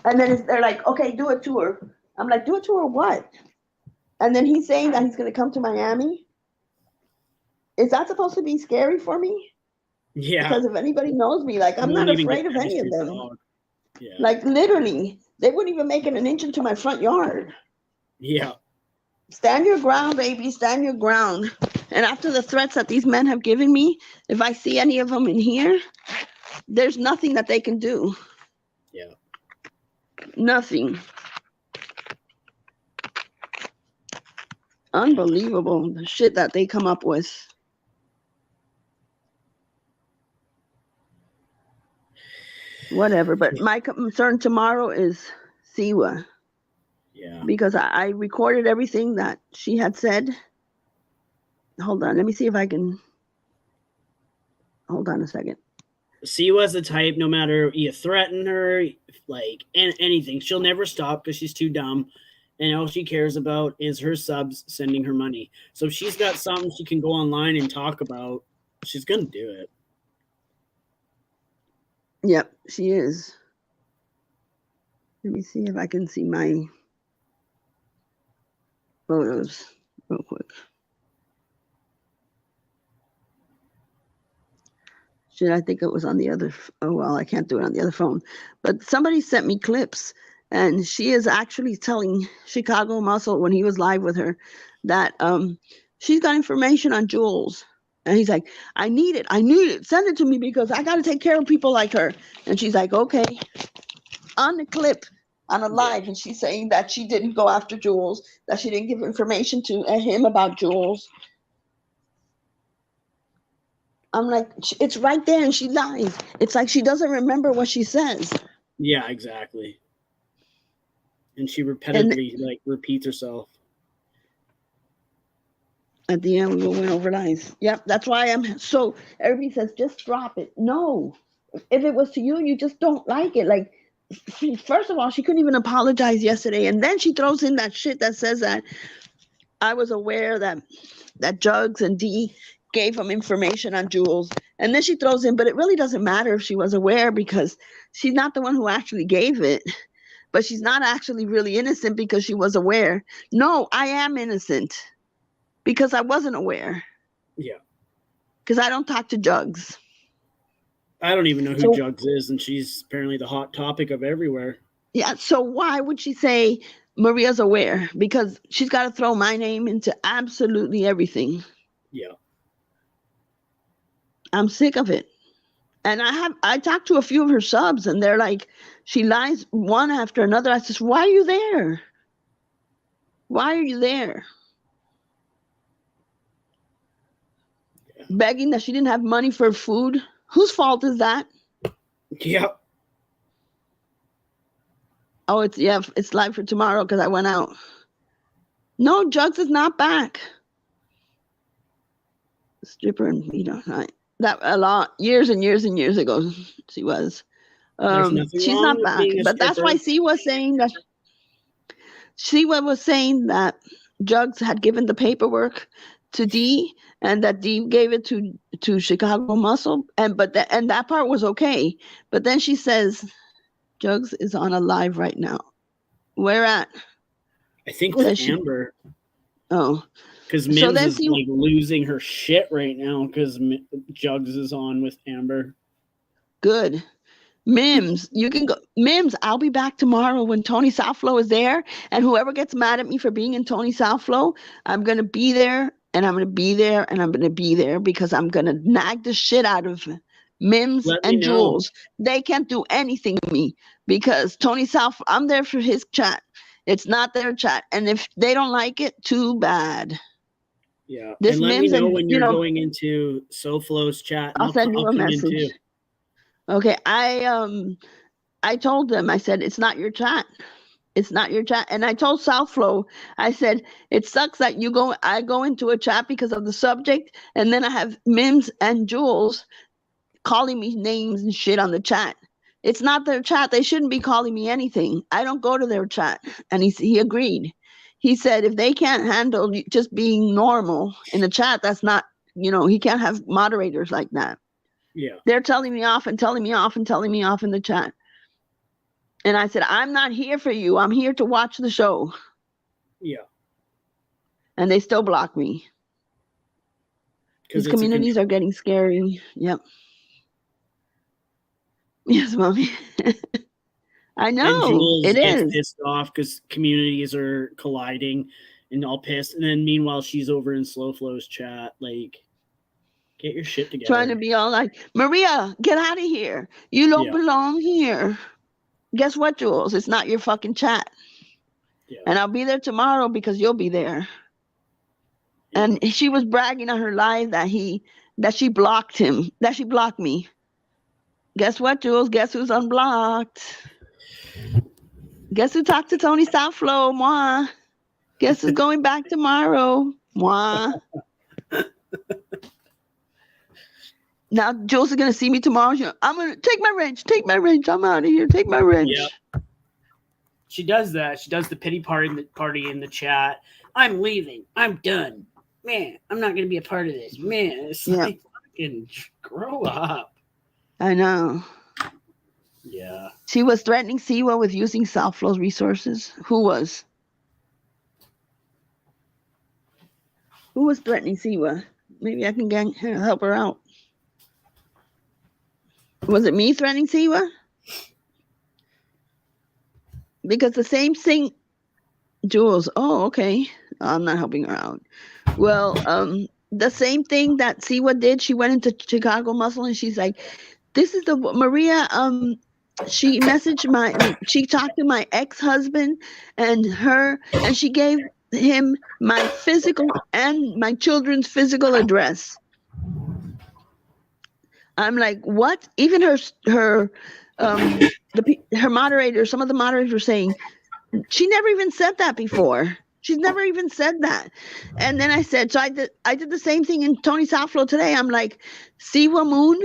then they're like, okay, do it to her. I'm like, do it to her what? And then he's saying that he's going to come to Miami. Is that supposed to be scary for me? Yeah. Because if anybody knows me, like, I'm not afraid of any of them. Yeah. Like, literally, they wouldn't even make it an inch into my front yard. Yeah. Stand your ground, baby. Stand your ground. And after the threats that these men have given me, if I see any of them in here, there's nothing that they can do. Yeah. Nothing. Unbelievable, the shit that they come up with. Whatever, but my concern tomorrow is Siwa. Yeah. Because I recorded everything that she had said. Hold on, let me see if I can. Hold on a second. Siwa's the type, no matter you threaten her, like anything, she'll never stop because she's too dumb. And all she cares about is her subs sending her money. So if she's got something she can go online and talk about, she's going to do it. Yep, she is. Let me see if I can see my photos real quick. Shit, I think it was on the other. Oh, well, I can't do it on the other phone. But somebody sent me clips, and she is actually telling Chicago Muscle when he was live with her that she's got information on Jules. And he's like, I need it. Send it to me because I got to take care of people like her. And she's like, okay. On the clip, on a live, and she's saying that she didn't go after Jules, that she didn't give information to him about Jules. I'm like, it's right there, and she lies. It's like she doesn't remember what she says. Yeah, exactly. And she repetitively repeats herself. At the end, we will win over lies. Yep, that's why I'm so. Everybody says just drop it. No, if it was to you, you just don't like it. Like, first of all, she couldn't even apologize yesterday, and then she throws in that shit that says that I was aware that Jugs and D gave him information on Jules. And then she throws in, but it really doesn't matter if she was aware because she's not the one who actually gave it. But she's not actually really innocent because she was aware. No, I am innocent because I wasn't aware. Yeah. Because I don't talk to Jugs. I don't even know who Jugs is, and she's apparently the hot topic of everywhere. Yeah, so why would she say Maria's aware? Because she's got to throw my name into absolutely everything. Yeah. I'm sick of it. And I talked to a few of her subs and they're like, she lies one after another. I said, why are you there? Why are you there? Yeah. Begging that she didn't have money for food. Whose fault is that? Yep. Oh, it's live for tomorrow because I went out. No, Jugs is not back. Stripper and that a lot years and years and years ago she was. She's not back, but that's why Siwa was saying that. Siwa was saying that Jugs had given the paperwork to D, and that D gave it to Chicago Muscle, and that part was okay. But then she says, Jugs is on a live right now. Where at? I think with Amber. Oh. Because Mims is like losing her shit right now because Jugs is on with Amber. Good. Mims, you can go. Mims, I'll be back tomorrow when Tony Southflow is there. And whoever gets mad at me for being in Tony Southflow, I'm going to be there and I'm going to be there and I'm going to be there because I'm going to nag the shit out of Mims and Jules. They can't do anything to me because Tony Southflow, I'm there for his chat. It's not their chat. And if they don't like it, too bad. Yeah, and let me know when you're going into SoFlow's chat. I'll send you a message. Okay, I told them, I said, it's not your chat. It's not your chat. And I told Southflow, I said, it sucks that I go into a chat because of the subject, and then I have Mims and Jules calling me names and shit on the chat. It's not their chat. They shouldn't be calling me anything. I don't go to their chat. And he agreed. He said if they can't handle just being normal in the chat, that's not, he can't have moderators like that. Yeah. They're telling me off and telling me off and telling me off in the chat. And I said, I'm not here for you. I'm here to watch the show. Yeah. And they still block me. These communities are getting scary. Yep. Yes, Mommy. I know. And Jules it gets is. pissed off because communities are colliding and all pissed. And then meanwhile, she's over in Slow Flow's chat. Like, get your shit together. Trying to be all like, Maria, get out of here. You don't belong here. Guess what, Jules? It's not your fucking chat. Yeah. And I'll be there tomorrow because you'll be there. Yeah. And she was bragging on her live that she blocked him, that she blocked me. Guess what, Jules? Guess who's unblocked? Guess who talked to Tony Southflow? Moi. Guess who's going back tomorrow? Moi. Now Jules is gonna see me tomorrow. I'm gonna take my wrench. Take my wrench. I'm out of here. Take my wrench. Yeah. She does that. She does the pity party in the chat. I'm leaving. I'm done. Man, I'm not gonna be a part of this. Man, it's like fucking grow up. I know. Yeah. She was threatening Siwa with using Southflow's resources. Who was? Who was threatening Siwa? Maybe I can help her out. Was it me threatening Siwa? Because the same thing, Jules. Oh, okay. I'm not helping her out. Well, the same thing that Siwa did. She went into Chicago Muscle and she's like, "This is the Maria." She she talked to my ex-husband and she gave him my physical and my children's physical address. I'm like, what? Even her moderator, some of the moderators were saying, she never even said that before. She's never even said that. And then I said, so I did the same thing in Tony Southflow today. I'm like, Siwa Moon,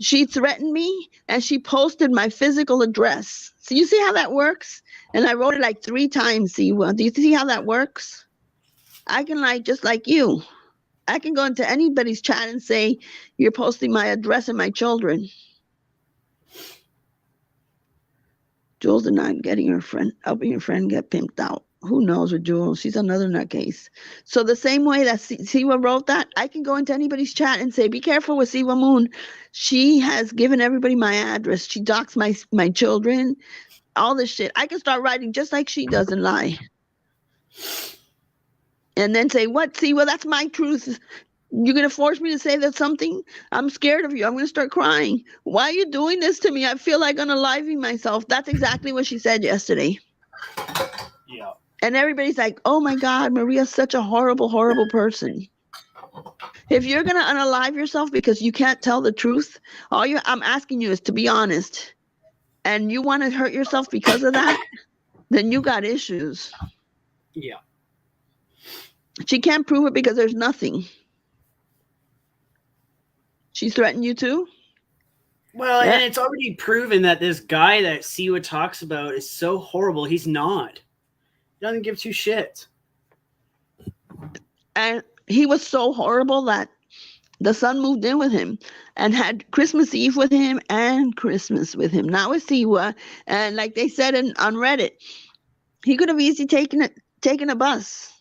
she threatened me and she posted my physical address. So you see how that works? And I wrote it like 3 times, Siwa. Do you see how that works? I can just like you. I can go into anybody's chat and say, you're posting my address and my children. Jules is not helping her friend get pimped out. Who knows with Jules? She's another nutcase. So the same way that Siwa wrote that, I can go into anybody's chat and say, be careful with Siwa Moon. She has given everybody my address. She doxed my children, all this shit. I can start writing just like she does and lie. And then say, what? Siwa, that's my truth. You're going to force me to say that something? I'm scared of you. I'm going to start crying. Why are you doing this to me? I feel like unaliving myself. That's exactly what she said yesterday. Yeah. And everybody's like, oh my God, Maria's such a horrible, horrible person. If you're going to unalive yourself because you can't tell the truth, I'm asking you is to be honest. And you want to hurt yourself because of that, then you got issues. Yeah. She can't prove it because there's nothing. She threatened you too? Well, and it's already proven that this guy that Siwa talks about is so horrible. He's not. He doesn't give 2 shits. And he was so horrible that the son moved in with him and had Christmas Eve with him and Christmas with him, not with Siwa. And like they said on Reddit, he could have easily taken a bus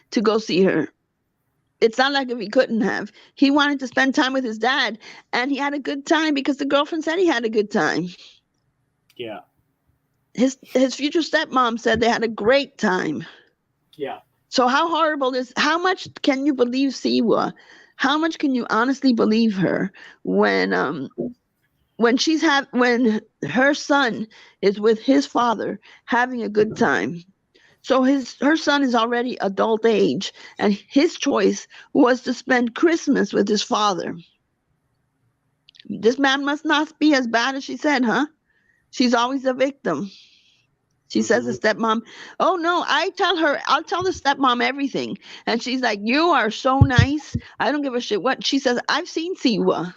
to go see her. It's not like if he couldn't have. He wanted to spend time with his dad, and he had a good time because the girlfriend said he had a good time. Yeah. His future stepmom said they had a great time. Yeah. So how much can you believe Siwa? How much can you honestly believe her when her son is with his father having a good time? So her son is already adult age, and his choice was to spend Christmas with his father. This man must not be as bad as she said, huh? She's always a victim. She says to stepmom, oh no, I'll tell the stepmom everything. And she's like, you are so nice. I don't give a shit what. She says, I've seen Siwa.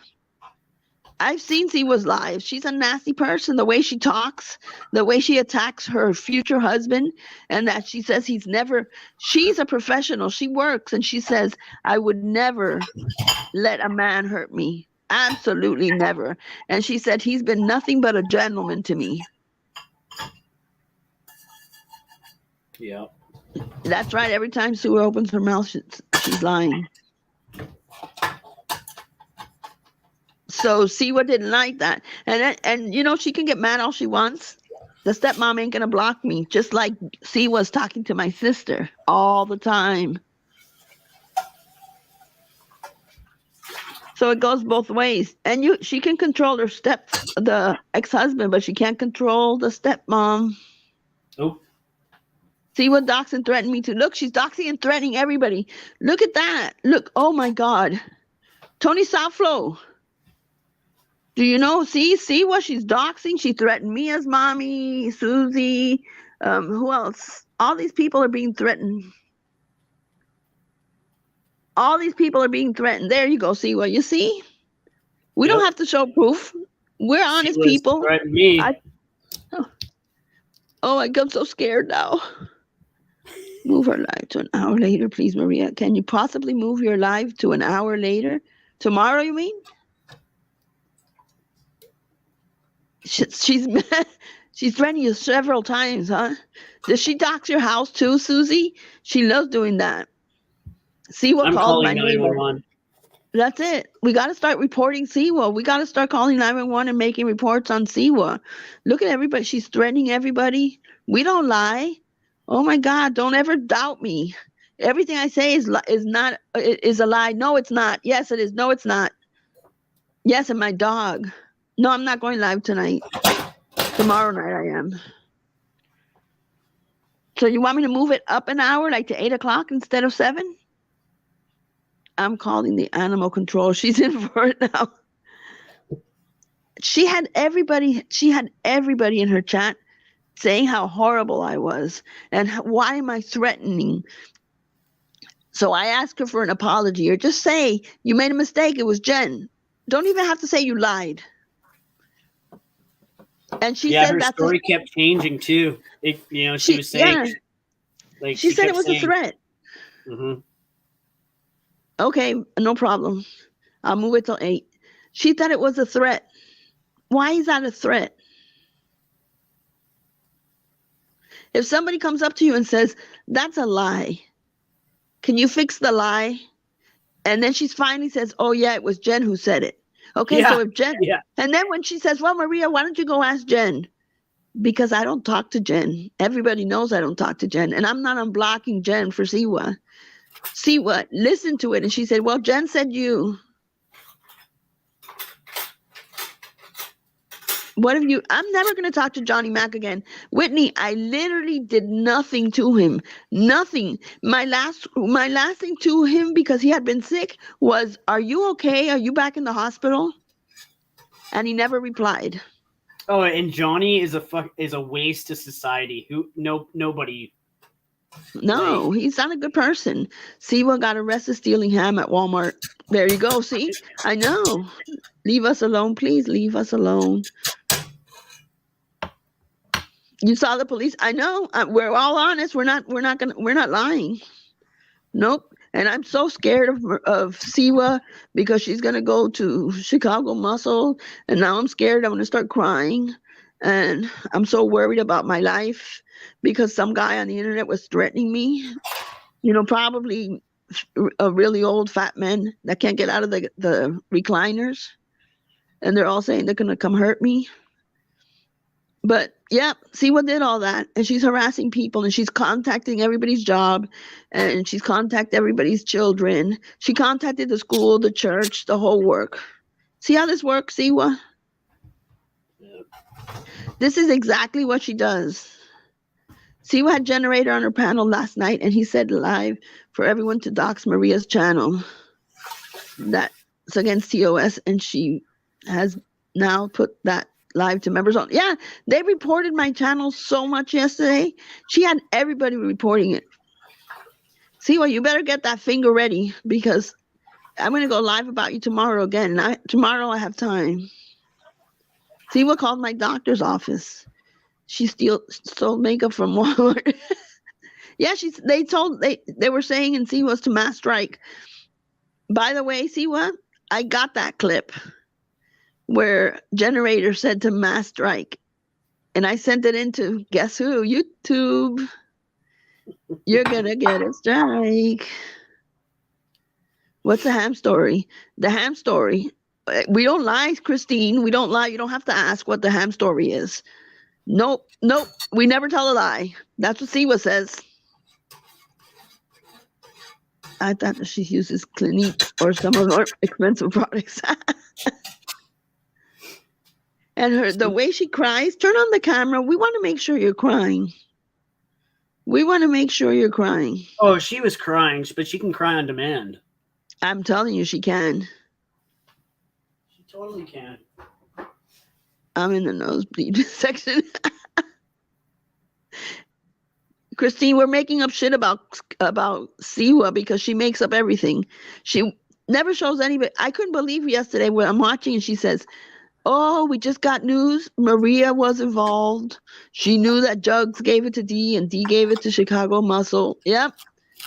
I've seen Siwa's live. She's a nasty person. The way she talks, the way she attacks her future husband, and that she says she's a professional. She works, and she says, I would never let a man hurt me. Absolutely never. And she said, he's been nothing but a gentleman to me. Yeah. That's right. Every time Siwa opens her mouth, she's lying. So Siwa didn't like that. And you know, she can get mad all she wants. The stepmom ain't going to block me. Just like Siwa's talking to my sister all the time. So it goes both ways. And she can control the ex-husband, but she can't control the stepmom. Oh. Siwa doxed and threatened me too. Look, she's doxing and threatening everybody. Look at that. Look, oh my God. Tony Southflow. Do you know? See what she's doxing? She threatened me as mommy, Susie. Who else? All these people are being threatened. All these people are being threatened. There you go. See what you see? We don't have to show proof. We're honest people. Threatened me. I get so scared now. Move her live to an hour later, please, Maria. Can you possibly move your live to an hour later? Tomorrow, you mean? She's threatened you several times, huh? Does she dox your house too, Susie? She loves doing that. Siwa called my neighbor. That's it. We got to start reporting Siwa. We got to start calling 911 and making reports on Siwa. Look at everybody. She's threatening everybody. We don't lie. Oh my God! Don't ever doubt me. Everything I say is a lie. No, it's not. Yes, it is. No, it's not. Yes, and my dog. No, I'm not going live tonight. Tomorrow night I am. So you want me to move it up an hour, like to 8 o'clock instead of 7? I'm calling the animal control. She's in for it now. She had everybody in her chat saying how horrible I was and why am I threatening. So I asked her for an apology, or just say you made a mistake. It was Jen. Don't even have to say you lied. And she said her story kept changing too. She was saying, she said it was a threat. Mm-hmm. Okay, no problem. I'll move it till 8. She thought it was a threat. Why is that a threat? If somebody comes up to you and says, that's a lie, can you fix the lie? And then she finally says, oh yeah, it was Jen who said it. Okay, so if Jen, and then when she says, well, Maria, why don't you go ask Jen? Because I don't talk to Jen. Everybody knows I don't talk to Jen. And I'm not unblocking Jen for Siwa. Siwa, listen to it. And she said, well, Jen said you. What have you? I'm never going to talk to Johnny Mac again. Whitney, I literally did nothing to him. Nothing. My last thing to him, because he had been sick, was, are you okay? Are you back in the hospital? And he never replied. Oh, and Johnny is a waste to society. Nobody. No, he's not a good person. Siwa got arrested stealing ham at Walmart. There you go. See, I know. Leave us alone, please. Leave us alone. You saw the police. I know. We're all honest. We're not lying. Nope. And I'm so scared of Siwa because she's gonna go to Chicago Muscle, and now I'm scared. I'm gonna start crying, and I'm so worried about my life because some guy on the internet was threatening me. Probably a really old fat man that can't get out of the recliners, and they're all saying they're gonna come hurt me. But yeah, Siwa did all that, and she's harassing people, and she's contacting everybody's job, and she's contacted everybody's children. She contacted the school, the church, the whole work. See how this works, Siwa? Yeah. This is exactly what she does. Siwa had Generator on her panel last night, and he said live for everyone to dox Maria's channel. That's against TOS, and she has now put that live to members on. Yeah, they reported my channel so much yesterday. She had everybody reporting it. Siwa, you better get that finger ready because I'm going to go live about you tomorrow again. Tomorrow I have time. Siwa called my doctor's office. She stole makeup from Walmart. Yeah, they were saying in Siwa's to mass strike. By the way, Siwa, I got that clip where Generator said to mass strike. And I sent it into, guess who? YouTube. You're gonna get a strike. What's the ham story? The ham story. We don't lie, Christine. We don't lie. You don't have to ask what the ham story is. Nope. We never tell a lie. That's what Siwa says. I thought that she uses Clinique or some of our expensive products. And the way she cries, turn on the camera. We want to make sure you're crying. We want to make sure you're crying. Oh, she was crying, but she can cry on demand. I'm telling you, she can. She totally can. I'm in the nosebleed section. Christine, we're making up shit about Siwa because she makes up everything. She never shows anybody. I couldn't believe yesterday when I'm watching and she says, "Oh, we just got news. Maria was involved. She knew that Jugs gave it to D and D gave it to Chicago Muscle." Yep.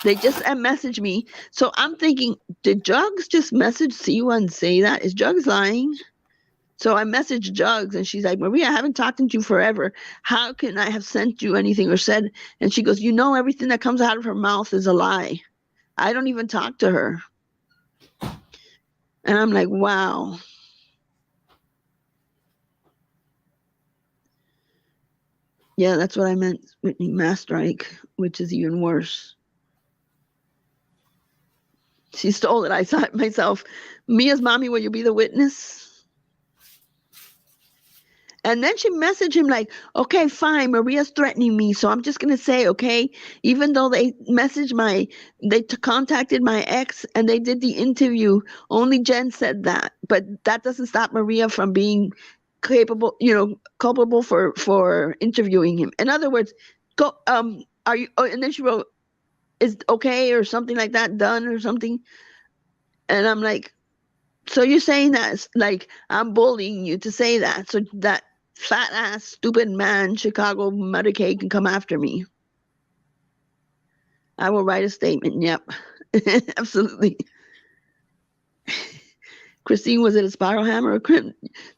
They just messaged me. So I'm thinking, did Jugs just message Siwa and say that? Is Jugs lying? So I messaged Jugs and she's like, "Maria, I haven't talked to you forever. How can I have sent you anything or said?" And she goes, everything that comes out of her mouth is a lie. I don't even talk to her. And I'm like, wow. Yeah, that's what I meant, Whitney, mass strike, which is even worse. She stole it. I saw it myself. Mia's mommy, will you be the witness? And then she messaged him like, "Okay, fine, Maria's threatening me, so I'm just going to say, okay, even though they contacted my ex and they did the interview, only Jen said that. But that doesn't stop Maria from being culpable for interviewing him. In other words, are you?" Oh, and then she wrote, "Is okay," or something like that, "done," or something. And I'm like, so you're saying that like I'm bullying you to say that, so that fat ass stupid man Chicago Medicaid can come after me? I will write a statement. Yep. Absolutely. Christine, was it a spiral hammer or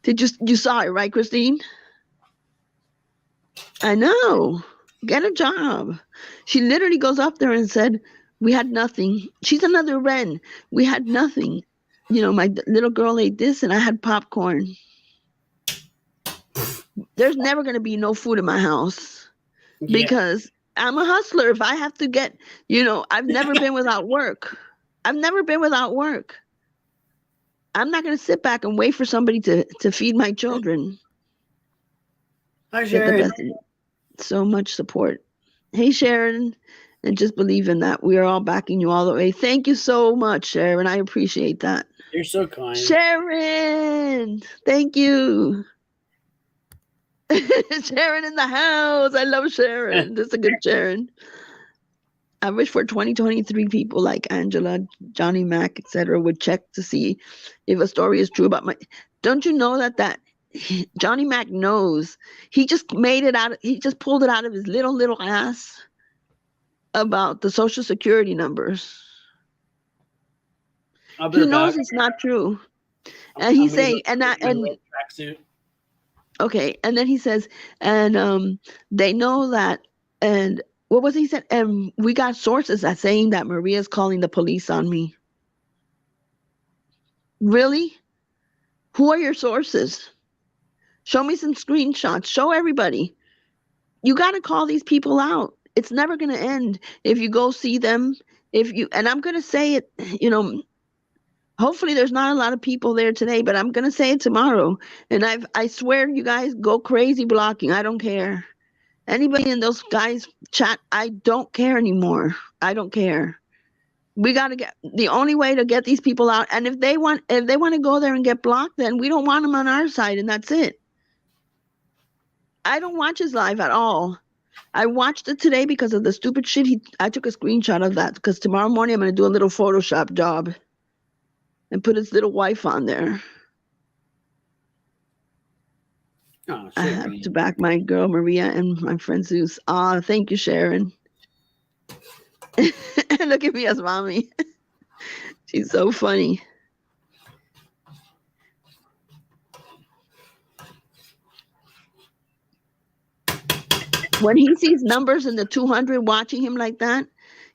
you saw it, right, Christine? I know. Get a job. She literally goes up there and said, "We had nothing." She's another Ren. "We had nothing. My little girl ate this and I had popcorn." There's never going to be no food in my house because I'm a hustler. If I have to get, I've never been without work. I'm not going to sit back and wait for somebody to feed my children. Hi, Sharon. So much support. Hey, Sharon. And just believe in that. We are all backing you all the way. Thank you so much, Sharon. I appreciate that. You're so kind. Sharon, thank you. Sharon in the house. I love Sharon. That's a good Sharon. I wish for 2023 people like Angela, Johnny Mac, etc. would check to see if a story is true about my. Don't you know that Johnny Mac knows? He just he just pulled it out of his little ass about the Social Security numbers. He knows it's not true. And he's saying, okay, and then he says, and they know that, and what was he said? And we got sources that saying that Maria's calling the police on me. Really? Who are your sources? Show me some screenshots. Show everybody. You got to call these people out. It's never going to end if you go see them. And I'm going to say it, hopefully there's not a lot of people there today, but I'm going to say it tomorrow. And I swear, you guys, go crazy blocking. I don't care. Anybody in those guys chat, I don't care anymore. I don't care. We got to get the only way to get these people out. And if they want to go there and get blocked, then we don't want them on our side, and that's it. I don't watch his live at all. I watched it today because of the stupid shit. I took a screenshot of that because tomorrow morning I'm going to do a little Photoshop job and put his little wife on there. Oh, I shit, have man. to back my girl Maria and my friend Zeus. Ah, thank you, Sharon. Look at me as mommy. She's so funny. When he sees numbers in the 200 watching him like that,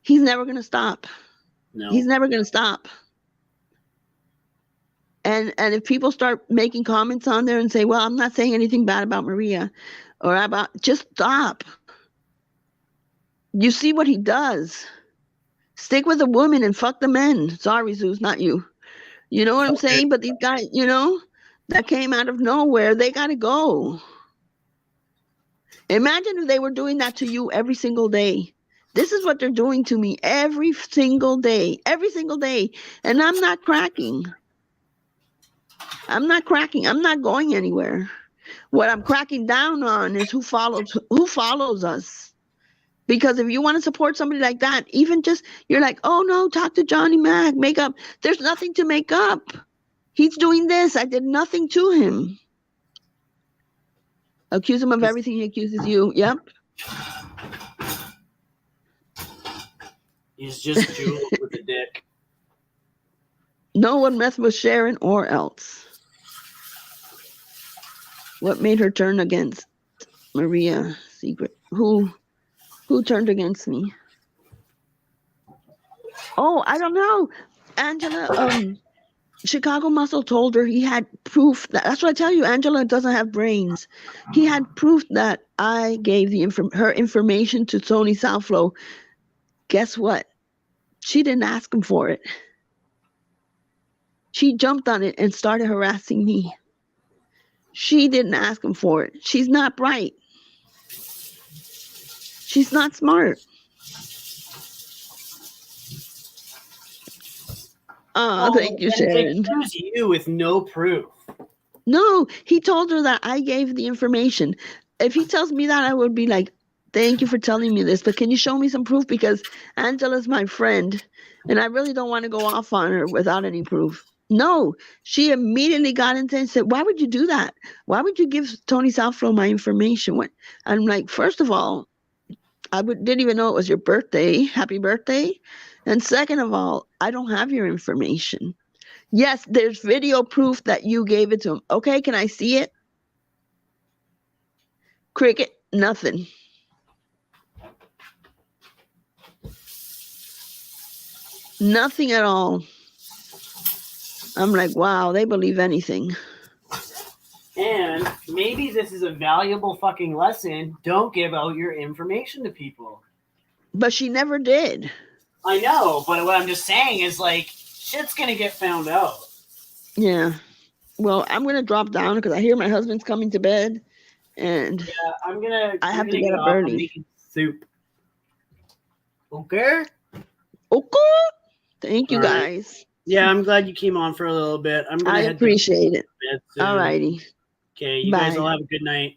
he's never going to stop. No. He's never going to stop. And if people start making comments on there and say, well, I'm not saying anything bad about Maria or about, just stop. You see what he does. Stick with the women and fuck the men. Sorry, Zeus, not you. You know what I'm saying? But these guys, you know, that came out of nowhere, they got to go. Imagine if they were doing that to you every single day. This is what they're doing to me every single day. Every single day. And I'm not cracking. I'm not cracking. I'm not going anywhere. What I'm cracking down on is who follows us. Because if you want to support somebody like that, even just, you're like, oh no, talk to Johnny Mac, make up. There's nothing to make up. He's doing this. I did nothing to him. Accuse him of everything he accuses you. Yep. He's just Jules with a dick. No one messed with Sharon or else. What made her turn against Maria Secret? Who turned against me? Oh, I don't know. Angela, Chicago Muscle told her he had proof that's what I tell you, Angela doesn't have brains. He had proof that I gave her information to Tony Southflow. Guess what? She didn't ask him for it. She jumped on it and started harassing me. She didn't ask him for it. She's not bright. She's not smart. Oh, thank you, Sharon. They accuse you with no proof. No, he told her that I gave the information. If he tells me that, I would be like, thank you for telling me this, but can you show me some proof? Because Angela's my friend, and I really don't want to go off on her without any proof. No, she immediately got into it and said, why would you do that? Why would you give Tony Southflow my information? I'm like, first of all, I didn't even know it was your birthday. Happy birthday. And second of all, I don't have your information. Yes, there's video proof that you gave it to him. Okay, can I see it? Cricket, nothing. Nothing at all. I'm like, wow, they believe anything. And maybe this is a valuable fucking lesson. Don't give out your information to people. But she never did. I know, but what I'm just saying is, like, shit's gonna get found out. Yeah. Well, I'm gonna drop down because I hear my husband's coming to bed, and yeah, I have to get up early. I'm making soup. Okay. Okay. Thank you, All right. guys. Yeah, I'm glad you came on for a little bit. I appreciate it. All righty. Okay, you Bye. guys all have a good night.